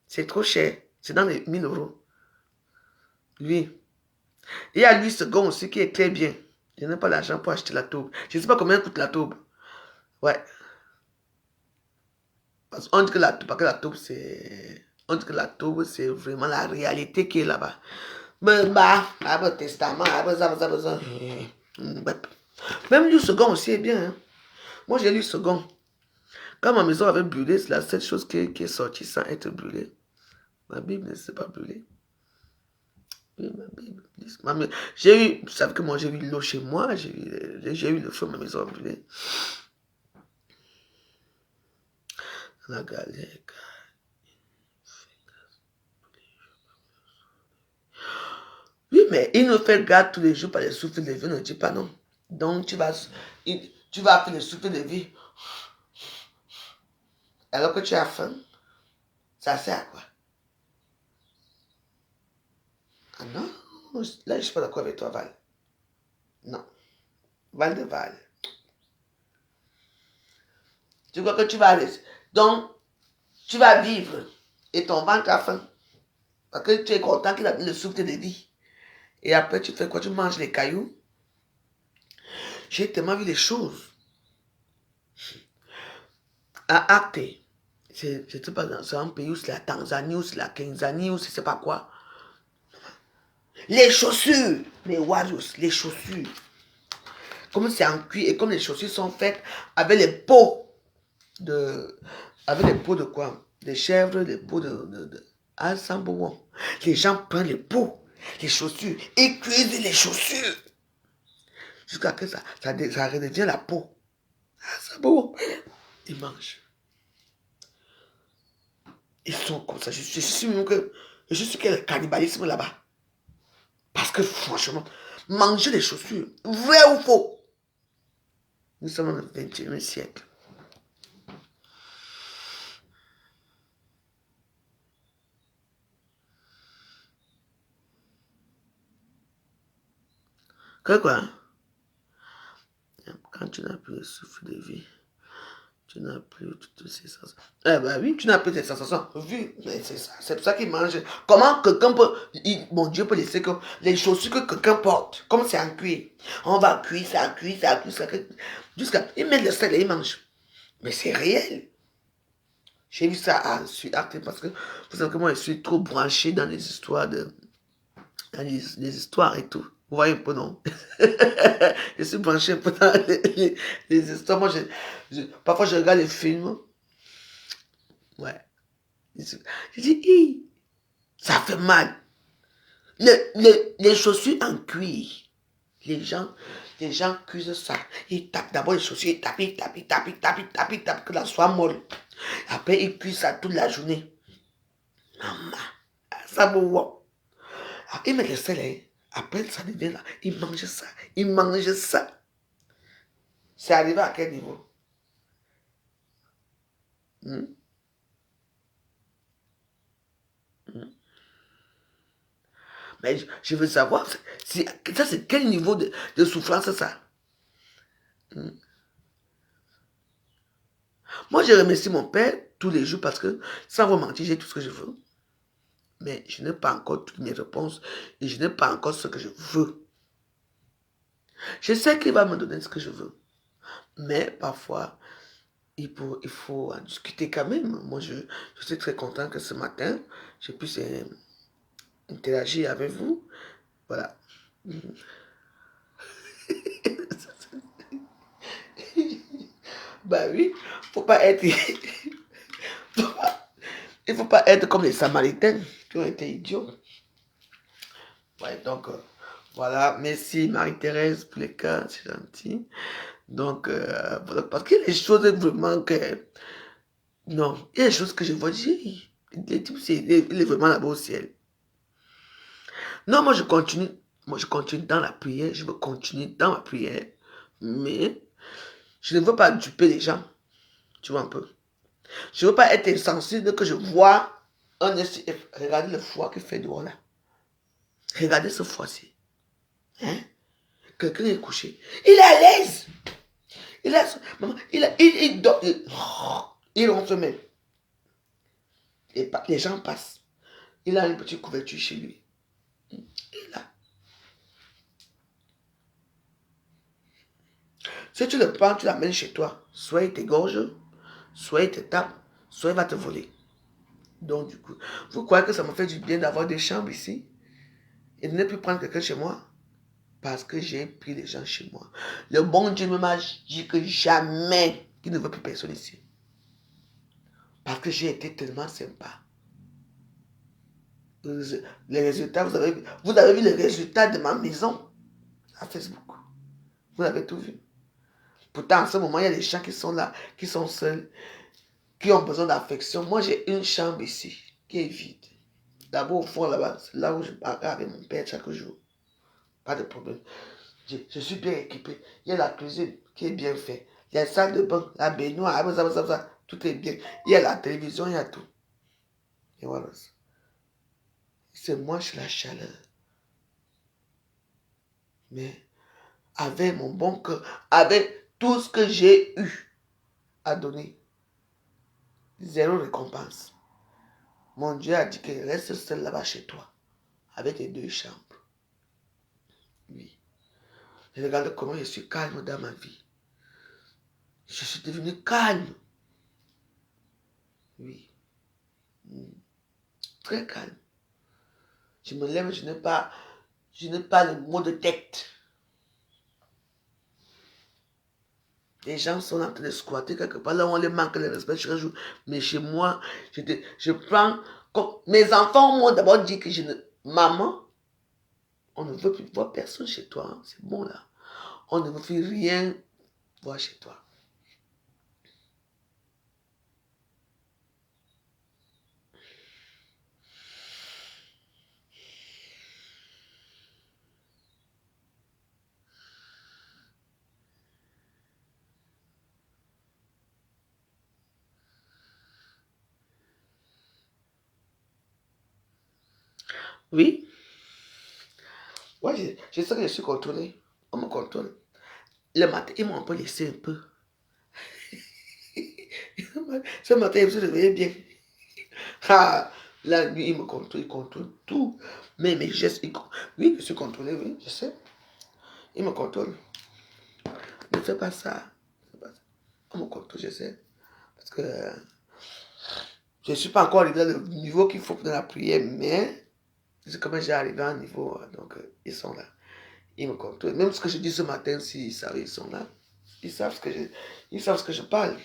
C'est trop cher. C'est dans les 1000 euros. Oui. Il y a lui, second aussi, qui est très bien. Je n'ai pas l'argent pour acheter la taube. Je ne sais pas combien coûte la taube. Ouais. Parce qu'on dit que la taube, c'est... On dit que la taube, c'est vraiment la réalité qui est là-bas. Testament, même lui, second aussi est bien. Hein. Moi, j'ai lu second. Quand ma maison avait brûlé, c'est la seule chose qui est sortie sans être brûlée. Ma Bible ne s'est pas brûlée. Oui, ma Bible. J'ai eu, vous savez que moi j'ai eu l'eau chez moi, j'ai eu le feu, ma maison a brûlé. La galère. Oui, mais il nous fait garde tous les jours par les souffles de vie, ne dis pas non. Donc tu vas faire le souffle de vie. Alors que tu as faim, ça sert à quoi? Ah non, là je ne suis pas d'accord avec toi, Val. Non. Val de Val. Tu crois que tu vas aller. Donc, tu vas vivre et ton ventre a faim. Parce que tu es content qu'il a le souffle de vie. Et après, tu fais quoi? Tu manges les cailloux. J'ai tellement vu les choses. À Acte, je ne sais pas, dans un pays où c'est la Tanzanie, ou c'est la Kenzanie, ou je ne sais pas quoi. Les chaussures, les warriors, les chaussures. Comme c'est en cuir et comme les chaussures sont faites avec les peaux de... Avec les peaux de quoi? Des chèvres, les peaux de... Ah, ça bon. Les gens prennent les peaux, les chaussures, et cuisent les chaussures. Jusqu'à que ça redevient la peau. Ah, ça bon. Ils mangent. Ils sont comme ça. Je suis sûr que qu'il y a le cannibalisme là-bas. Parce que franchement, manger les chaussures, vrai ou faux? Nous sommes dans le 21e siècle. Que quoi? Quand tu n'as plus le souffle de vie, tu n'as plus toutes ces sensations. Eh ben oui, tu n'as plus ces sensations. Vu, c'est ça. C'est pour ça qu'ils mangent. Comment quelqu'un peut. Mon Dieu peut laisser que les chaussures que quelqu'un porte, comme c'est en cuir. On va cuire, ça cuit, ça cuit, ça cuit. Jusqu'à. Ils mettent le sel et ils mangent. Mais c'est réel. J'ai vu ça sur Arte parce que vous savez que moi je suis trop branché dans les histoires dans les histoires et tout. Vous voyez un peu, non? Je suis branché un peu dans les histoires. Moi, parfois, je regarde les films. Ouais. Je dis, hi, ça fait mal. Les chaussures en cuir. Les gens cuisent ça. Ils tapent d'abord les chaussures, ils tapent, que la soit molle. Après, ils cuisent ça toute la journée. Maman, ça me voit. Ils mettent le sel, hein. Après, ça devient là. Ils mangent ça. Ils mangent ça. C'est arrivé à quel niveau? Hmm? Hmm. Mais je veux savoir, ça c'est quel niveau de souffrance ça? Hmm. Moi, je remercie mon père tous les jours parce que, sans vous mentir, j'ai tout ce que je veux. Mais je n'ai pas encore toutes mes réponses et je n'ai pas encore ce que je veux. Je sais qu'il va me donner ce que je veux. Mais parfois, il faut en discuter quand même. Moi, je suis très content que ce matin, je puisse interagir avec vous. Voilà. Bah oui, faut pas être... il faut pas être comme les Samaritains qui ont été idiots. Ouais, donc, voilà. Merci Marie-Thérèse pour les cas, c'est gentil. Donc, voilà, parce qu'il y a des choses vraiment que... Non, il y a des choses que je vois, les types, il est vraiment là-bas au ciel. Non, moi je continue. Moi je continue dans la prière. Je veux continuer dans ma prière. Mais je ne veux pas duper les gens. Tu vois un peu. Je ne veux pas être insensible que je vois un... Regardez le foie qui fait dehors là. Regardez ce foie-ci. Hein? Quelqu'un est couché. Il est à l'aise. Il a... Maman, il dort. Il rentre même. Les gens passent. Il a une petite couverture chez lui. Il a. Si tu le prends, tu l'amènes chez toi. Soit il t'égorge, soit il te tape, soit il va te voler. Donc, du coup, vous croyez que ça me fait du bien d'avoir des chambres ici et de ne plus prendre quelqu'un chez moi? Parce que j'ai pris des gens chez moi. Le bon Dieu ne m'a dit que jamais qu'il ne veut plus personne ici. Parce que j'ai été tellement sympa. Les résultats, vous avez vu les résultats de ma maison à Facebook. Vous avez tout vu. Pourtant, en ce moment, il y a des gens qui sont là, qui sont seuls, qui ont besoin d'affection. Moi, j'ai une chambre ici qui est vide. D'abord, au fond, là-bas, c'est là où je parle avec mon père chaque jour. Pas de problème. Je suis bien équipé. Il y a la cuisine qui est bien faite. Il y a la salle de bain, la baignoire, tout est bien. Il y a la télévision, il y a tout. Et voilà. C'est moi, je suis la chaleur. Mais avec mon bon cœur, avec tout ce que j'ai eu à donner, zéro récompense. Mon Dieu a dit qu'il reste seul là-bas chez toi, avec tes deux chambres. Oui. Et regarde comment je suis calme dans ma vie. Je suis devenu calme. Oui. Très calme. Je me lève, je n'ai pas le mot de tête. Les gens sont en train de squatter quelque part. Là où on les manque le respect chaque jour. Mais chez moi, je prends... Mes enfants m'ont d'abord dit que je ne... Maman, on ne veut plus voir personne chez toi. Hein. C'est bon là. On ne veut plus rien voir chez toi. Oui. Ouais, je sais que je suis contrôlé. On me contrôle. Le matin, ils m'ont un peu laissé un peu. Ce matin, je me suis réveillé bien. Ah, la nuit, il contrôle tout. Mais mes gestes, oui, je suis contrôlé, oui, je sais. Il me contrôle. Ne fais pas ça. On me contrôle, je sais. Parce que je ne suis pas encore arrivé au niveau qu'il faut dans la prière, mais c'est comme j'ai arrivé à un niveau, donc ils sont là. Ils me contrôlent. Même ce que je dis ce matin, s'ils savent, ils sont là. Ils savent ce que je parle.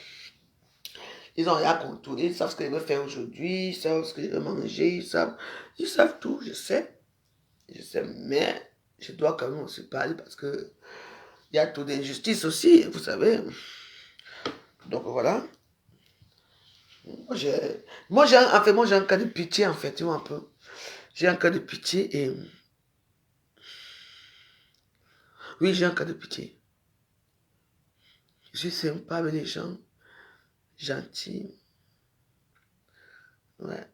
Ils ont rien contrôlé, ils savent ce que je veux faire aujourd'hui, ils savent ce que je veux manger, ils savent tout, je sais, mais je dois quand même aussi parler parce que il y a trop d'injustice aussi, vous savez. Donc voilà. Moi j'ai un cas de pitié en fait, tu vois un peu. J'ai un cas de pitié et oui, j'ai un cas de pitié. Je suis sympa avec les gens, gentil. Ouais.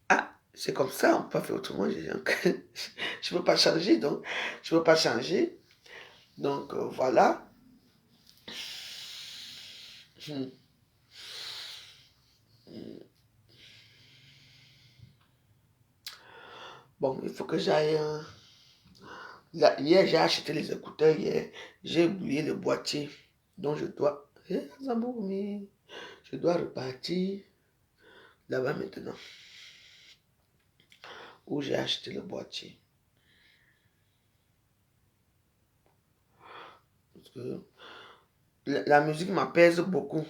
Ah, c'est comme ça, on peut pas faire autrement. Je ne peux pas changer, donc je peux pas changer. Donc voilà. Bon, il faut que j'aille. Hier, j'ai acheté les écouteurs. Hier, j'ai oublié le boîtier. Donc je dois. Zambourmi, je dois repartir là-bas maintenant. Où j'ai acheté le boîtier. Parce que la musique m'apaise beaucoup.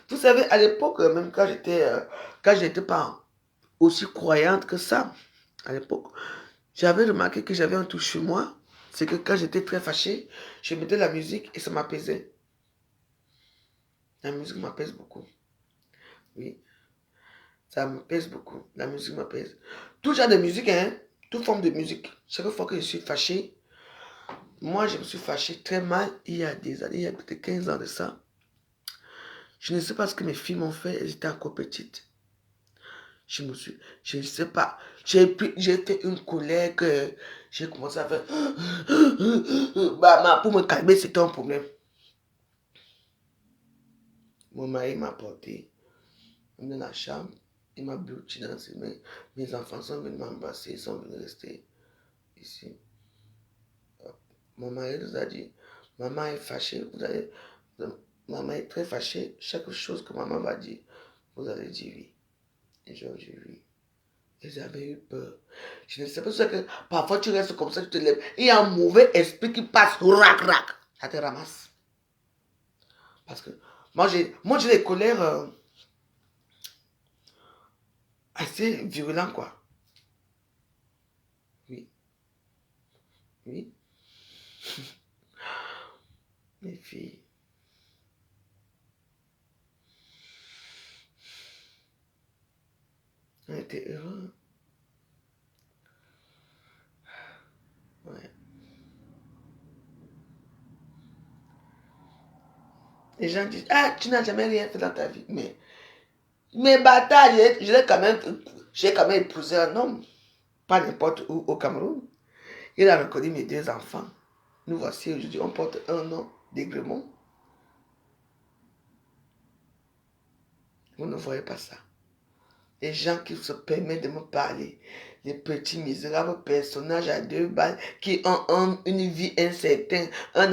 Vous savez, à l'époque, même quand j'étais pas aussi croyante que ça, à l'époque, j'avais remarqué que j'avais un truc chez moi. C'est que quand j'étais très fâché, je mettais la musique et ça m'apaisait. La musique m'apaise beaucoup. Oui, ça m'apaise beaucoup. La musique m'apaise. Tout genre de musique, hein. Toute forme de musique. Chaque fois que je suis fâché, moi je me suis fâché très mal il y a des années, il y a peut-être 15 ans de ça. Je ne sais pas ce que mes filles m'ont fait, elles étaient encore petites. Je ne sais pas, j'ai fait une colère que j'ai commencé à faire. Bah, pour me calmer, c'était un problème. Mon mari m'a porté dans la chambre, il m'a blotti dans ses mains. Mes enfants sont venus m'embrasser, ils sont venus rester ici. Mon mari nous a dit, maman est fâchée, maman est très fâchée, chaque chose que maman va dire, vous allez dire oui. Et j'ai dit oui. Et j'avais eu peur. Je ne sais pas, c'est que parfois tu restes comme ça, tu te lèves, et il y a un mauvais esprit qui passe, rac, rac, ça te ramasse. Parce que moi j'ai des colères assez virulentes, quoi. Oui, oui. Mes filles. On était heureux. Ouais. Les gens disent, ah, tu n'as jamais rien fait dans ta vie. Mais mes batailles, j'ai quand même épousé un homme. Pas n'importe où au Cameroun. Il a reconnu mes 2 enfants. Nous voici aujourd'hui, on porte un nom d'Aigremont. Vous ne voyez pas ça. Les gens qui se permettent de me parler, les petits misérables personnages à 2 balles qui ont une vie incertaine, un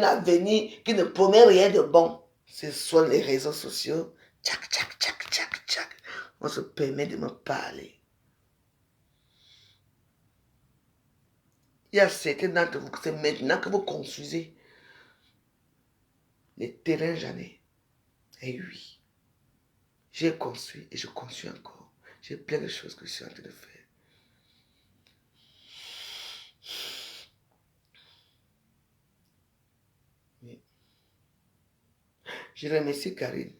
avenir qui ne promet rien de bon. Ce sont les réseaux sociaux. Tchac, tchac, tchac, tchac, tchac. On se permet de me parler. Il y a certains d'entre vous que c'est maintenant que vous construisez les terrains jamais. Et oui, j'ai construit et je construis encore. J'ai plein de choses que je suis en train de faire. Oui. Je remercie Karine.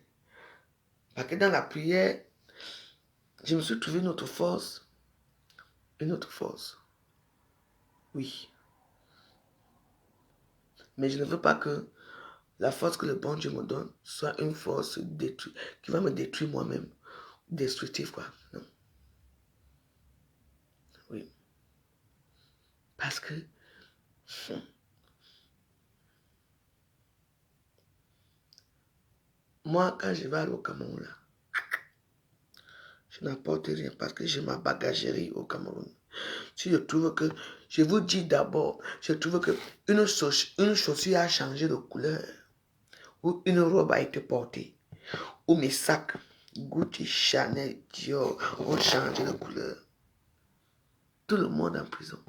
Parce que dans la prière, je me suis trouvé une autre force. Une autre force. Oui. Mais je ne veux pas que la force que le bon Dieu me donne soit une force qui va me détruire moi-même. Destructive, quoi. Non. Oui. Parce que moi, quand je vais aller au Cameroun, là, je n'apporte rien parce que j'ai ma bagagerie au Cameroun. Si je trouve que, je vous dis d'abord, je trouve que une chaussure a changé de couleur, ou une robe a été portée, ou mes sacs, Gucci, Chanel, Dior, ont changé de couleur. Tout le monde en prison.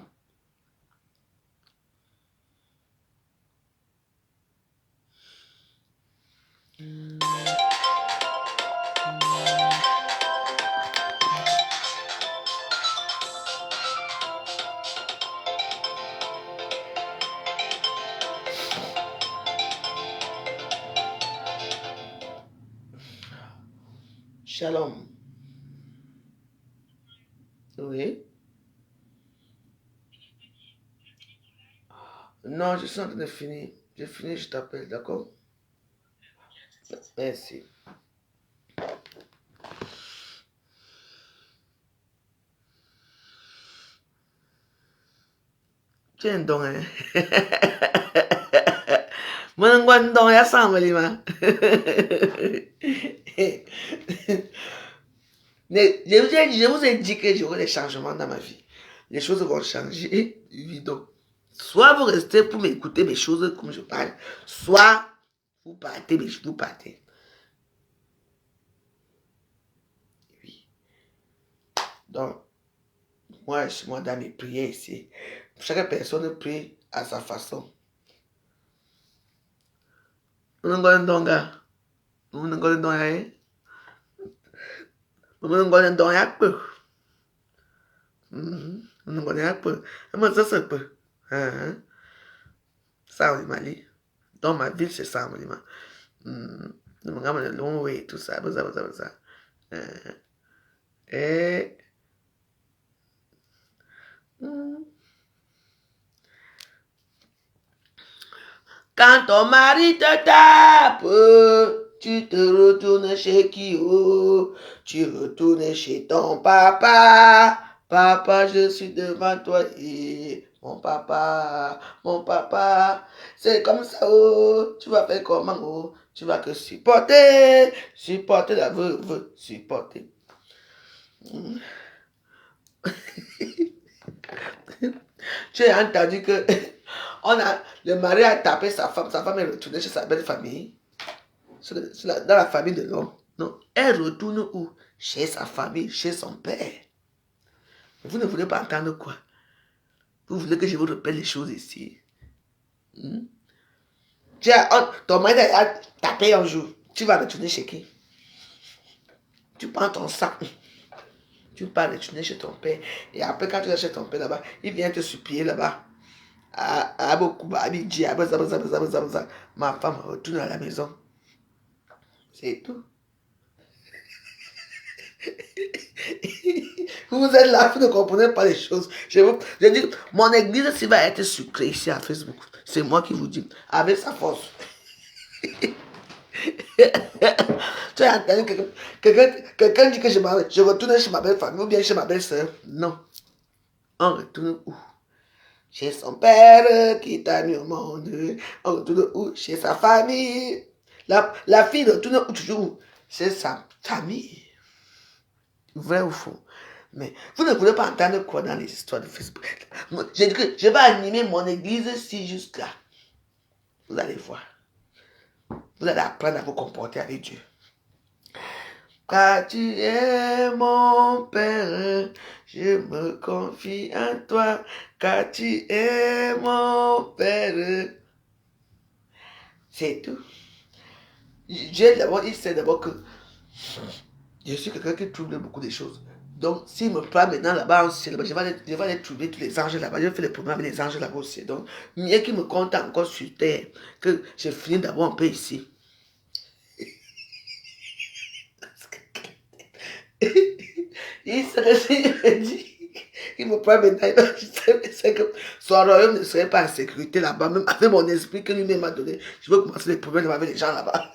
Shalom. Oui. Non, je suis en train de finir. J'ai fini, je t'appelle, d'accord? Merci. Tiens donc, hein. Mon don ya sang lima. Je vous ai dit que j'aurai des changements dans ma vie. Les choses vont changer. Oui, donc, soit vous restez pour m'écouter mes choses comme je parle, soit vous partez, mais vous partez. Oui. Donc, moi, je suis dans mes prières ici. Chaque personne prie à sa façon. Vous n'avez pas ça, au Mali. Dans ma ville, c'est ça, au Mali. Le long way, tout ça, ça. Et... Quand ton mari te tape, tu te retournes chez qui? Tu retournes chez ton papa. Papa, je suis devant toi. Et mon papa, c'est comme ça. Tu vas faire comment? Tu vas que supporter la veuve, supporter. Tu as entendu que le mari a tapé sa femme est retournée chez sa belle famille. Dans la famille de l'homme. Non, elle retourne où? Chez sa famille, chez son père. Vous ne voulez pas entendre quoi? Vous voulez que je vous répète les choses ici? Ton mari a tapé un jour. Tu vas retourner chez qui? Tu prends ton sac. Tu pars retourner chez ton père. Et après, quand tu es chez ton père là-bas, il vient te supplier là-bas. Ma femme retourne à la maison. C'est tout. Vous êtes là, vous ne comprenez pas les choses. Je dis, mon église, s'il va être sucrée ici à Facebook, c'est moi qui vous dis, avec sa force. Tu as entendu quelqu'un dit que je retourne chez ma belle famille ou bien chez ma belle soeur? Non. On retourne où? Chez son père qui t'a mis au monde. On retourne où? Chez sa famille. La fille retourne où toujours? Chez sa famille. Vrai ou faux? Mais vous ne voulez pas entendre quoi dans les histoires de Facebook? J'ai dit que je vais animer mon église si juste là. Vous allez voir. Vous allez apprendre à vous comporter avec Dieu. Car tu es mon Père, je me confie en toi. Car tu es mon Père. C'est tout. Dieu d'abord, il sait d'abord que je suis quelqu'un qui trouble beaucoup de choses. Donc, s'il me prend maintenant là-bas en ciel, je vais aller trouver tous les anges là-bas. Je vais faire les problèmes avec les anges là-bas aussi. Donc, mieux qu'il me compte encore sur terre, que je finis d'abord un peu ici. Il me dit, il me prend maintenant, je sais que son royaume ne serait pas en sécurité là-bas, même avec mon esprit que lui-même m'a donné. Je veux commencer les problèmes avec les gens là-bas.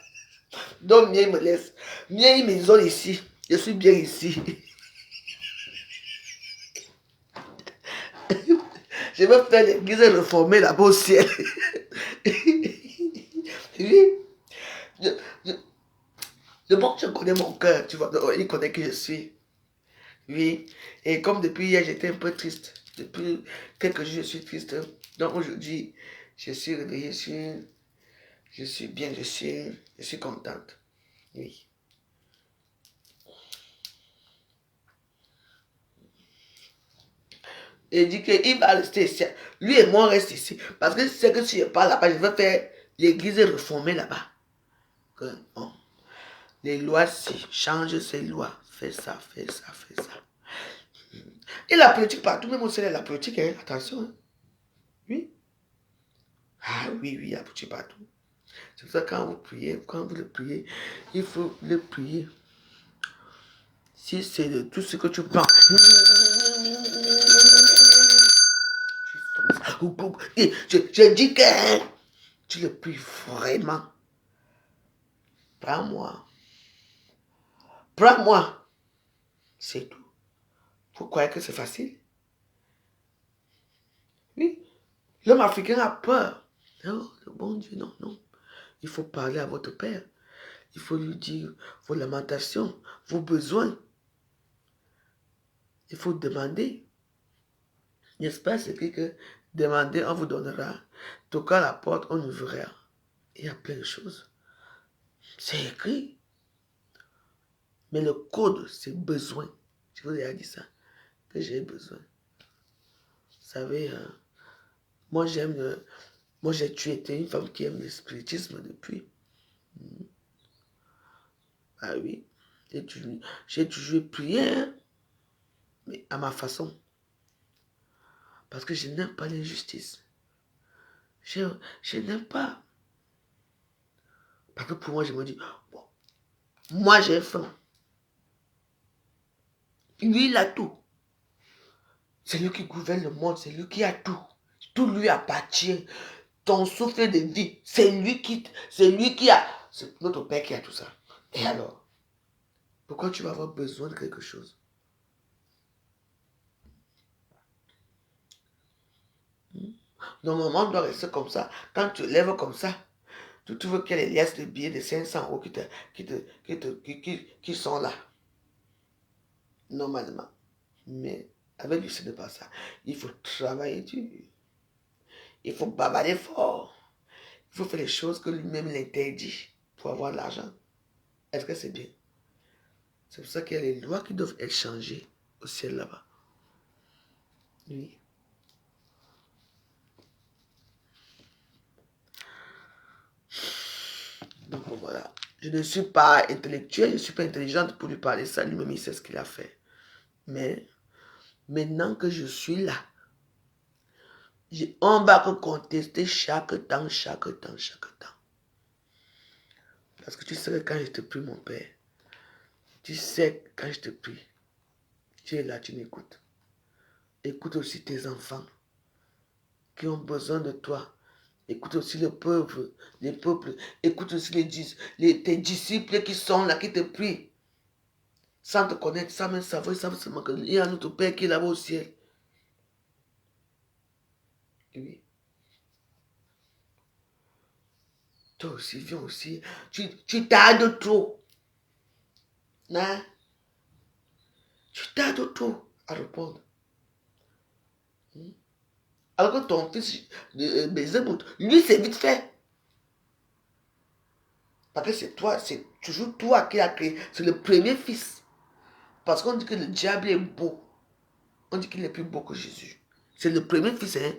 Donc, mieux il me laisse. Mieux il m'isole ici. Je suis bien ici. Je veux faire l'église réformée là-bas au ciel. Oui. Le monde, je connais mon cœur, tu vois. Il connaît qui je suis. Oui. Et comme depuis hier, j'étais un peu triste. Depuis quelques jours, je suis triste. Donc aujourd'hui, je suis réveillé, je suis bien, je suis contente. Oui. Et il dit qu'il va rester ici. Lui et moi, on reste ici. Parce que c'est que si je pars là-bas, je veux faire l'église réformée là-bas. Bon. Les lois, si, change ces lois. Fais ça, fais ça, fais ça. Et la politique partout, même au Sénégal, la politique, hein, attention. Hein. Oui. Ah oui, oui, la politique partout. C'est pour ça que quand vous le priez, il faut le prier. Si c'est de tout ce que tu penses. Je dis que tu le pries vraiment. Prends-moi. Prends-moi. C'est tout. Vous croyez que c'est facile? Oui. L'homme africain a peur. Non, le bon Dieu, non, non. Il faut parler à votre père. Il faut lui dire vos lamentations, vos besoins. Il faut demander. N'est-ce pas ce que demander, on vous donnera. Toquer à la porte, on ouvrira. Il y a plein de choses. C'est écrit. Mais le code, c'est besoin. Je vous ai dit ça. Que j'ai besoin. Vous savez, moi j'ai été une femme qui aime le spiritisme depuis. Ah oui. J'ai toujours prié, hein, mais à ma façon. Parce que je n'aime pas l'injustice. Je n'aime pas. Parce que pour moi, je me dis, bon, moi j'ai faim. Lui, il a tout. C'est lui qui gouverne le monde, c'est lui qui a tout. Tout lui appartient. Ton souffle de vie, c'est lui qui a. C'est notre Père qui a tout ça. Et alors, pourquoi tu vas avoir besoin de quelque chose? Normalement, on doit rester comme ça. Quand tu lèves comme ça, tu trouves qu'il y a les liasses de billets de 500 € qui sont là. Normalement. Mais avec lui, ce n'est pas ça. Il faut travailler dur. Il faut bavarder fort. Il faut faire les choses que lui-même l'interdit pour avoir de l'argent. Est-ce que c'est bien? C'est pour ça qu'il y a les lois qui doivent être changées au ciel là-bas. Oui. Donc voilà. Je ne suis pas intellectuelle, je ne suis pas intelligente pour lui parler ça. Lui-même, il sait ce qu'il a fait. Mais maintenant que je suis là, on va contester chaque temps. Parce que tu sais que quand je te prie, mon Père, tu sais que quand je te prie, tu es là, tu m'écoutes. Écoute aussi tes enfants qui ont besoin de toi. Écoute aussi le peuple, les peuples. Écoute aussi tes disciples qui sont là, qui te prient. Sans te connaître, sans même savoir, ils savent seulement qu'il y a notre Père qui est là-bas au ciel. Oui. Toi aussi, viens aussi. Tu tardes trop. Hein? Tu tardes trop à répondre. Alors que ton fils, Bézébout, lui, c'est vite fait. Parce que c'est toi, c'est toujours toi qui as créé. C'est le premier fils. Parce qu'on dit que le diable est beau. On dit qu'il est plus beau que Jésus. C'est le premier fils, hein.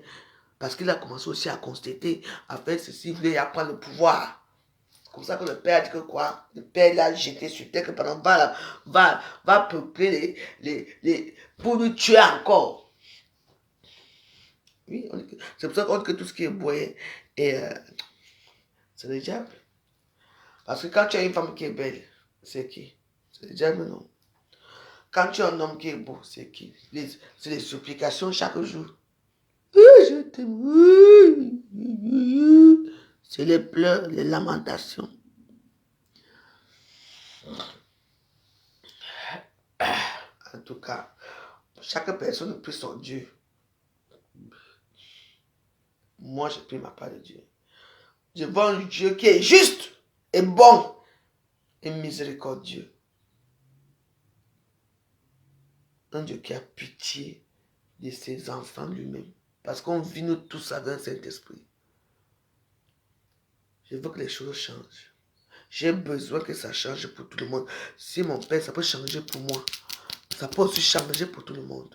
Parce qu'il a commencé aussi à constater, à faire ceci, il voulait apprendre le pouvoir. C'est comme ça que le Père a dit que quoi? Le Père l'a jeté sur terre, que pendant va peupler pour nous tuer encore. Oui, c'est pour ça qu'on dit que tout ce qui est beau c'est le diable. Parce que quand tu as une femme qui est belle, c'est qui? C'est le diable, non? Quand tu as un homme qui est beau, c'est qui? C'est les supplications chaque jour. Je t'aime. C'est les pleurs, les lamentations. En tout cas, chaque personne prie son Dieu. Moi, je prie ma part de Dieu. Je vois un Dieu qui est juste et bon et miséricordieux. Un Dieu qui a pitié de ses enfants lui-même. Parce qu'on vit nous tous avec un Saint-Esprit. Je veux que les choses changent. J'ai besoin que ça change pour tout le monde. Si mon Père, ça peut changer pour moi. Ça peut aussi changer pour tout le monde.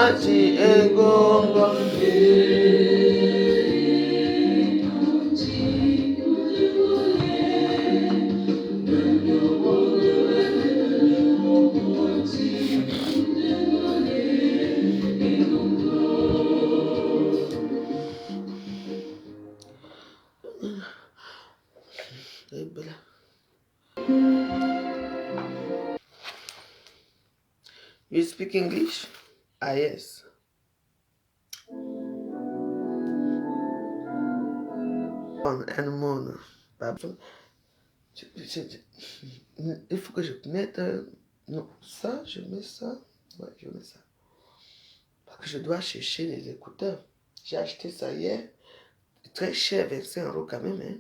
Machi Egongo. You speak English? Ah, yes. Un monde. Il faut que je mette... non, ça, je mets ça. Ouais, je mets ça. Parce que je dois chercher les écouteurs. J'ai acheté ça hier. Très cher, 25 € quand même. Hein.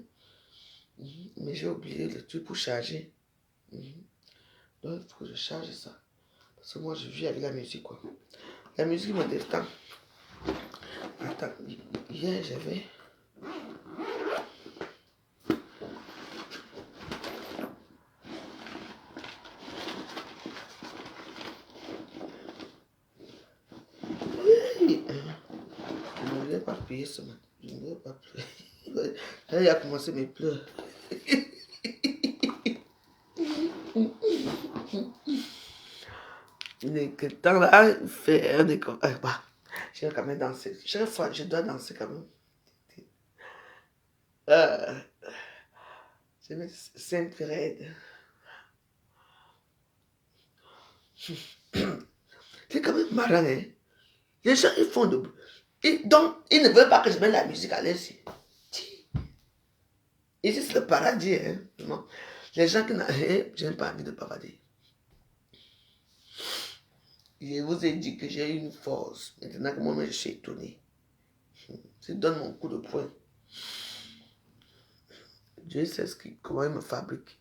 Mais j'ai oublié le truc pour charger. Donc, il faut que je charge ça. Parce que moi, je vis avec la musique, quoi. La musique me détend. Attends, hier, j'avais... Je ne voulais pas payer ce matin. Je ne voulais pas pleurer. Elle a commencé mes pleurs. Que temps là, faire des... bah, je vais quand même danser. Chaque fois, je dois danser quand même. Je vais simple raide. C'est quand même marrant, hein. Les gens, ils font de... donc, ils ne veulent pas que je mette la musique à l'aise. Ici, c'est le paradis, hein. Non. Les gens qui n'ont rien, je n'ai pas envie de bavarder. Je vous ai dit que j'ai une force. Maintenant que moi-même, je suis étonné. Je donne mon coup de poing. Dieu sait comment il me fabrique.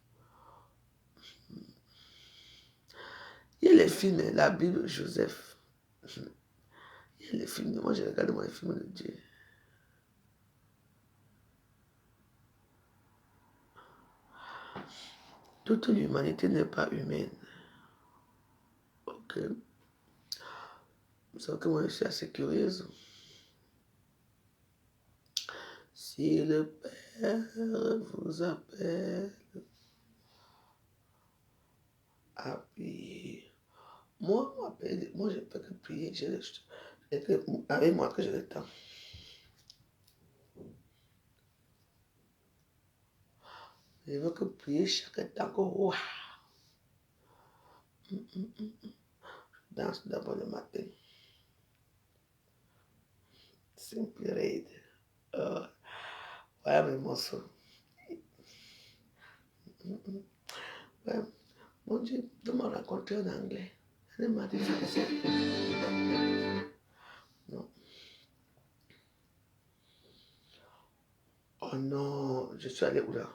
Il y a les films, la Bible, Joseph. Il y a les films, moi je regarde les films de Dieu. Toute l'humanité n'est pas humaine. Ok. Sauf que moi je suis assez curieuse. Si le Père vous appelle à prier. Moi, je ne peux que prier. Avec moi que j'ai le temps. Je veux que prier chaque temps. Waouh! Danse d'abord le matin. Simple raid. Ouais, mes morceaux. Ouais. Mon Dieu, de me rencontrer en anglais. Elle m'a dit ça. Non. Oh non, je suis allé où là?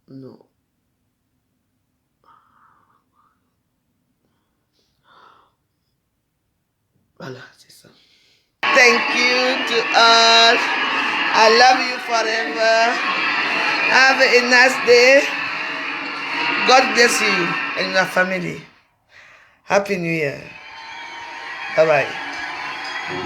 Non. Voilà, c'est ça. Thank you to us. I love you forever. Have a nice day. God bless you and your family. Happy New Year. Bye bye.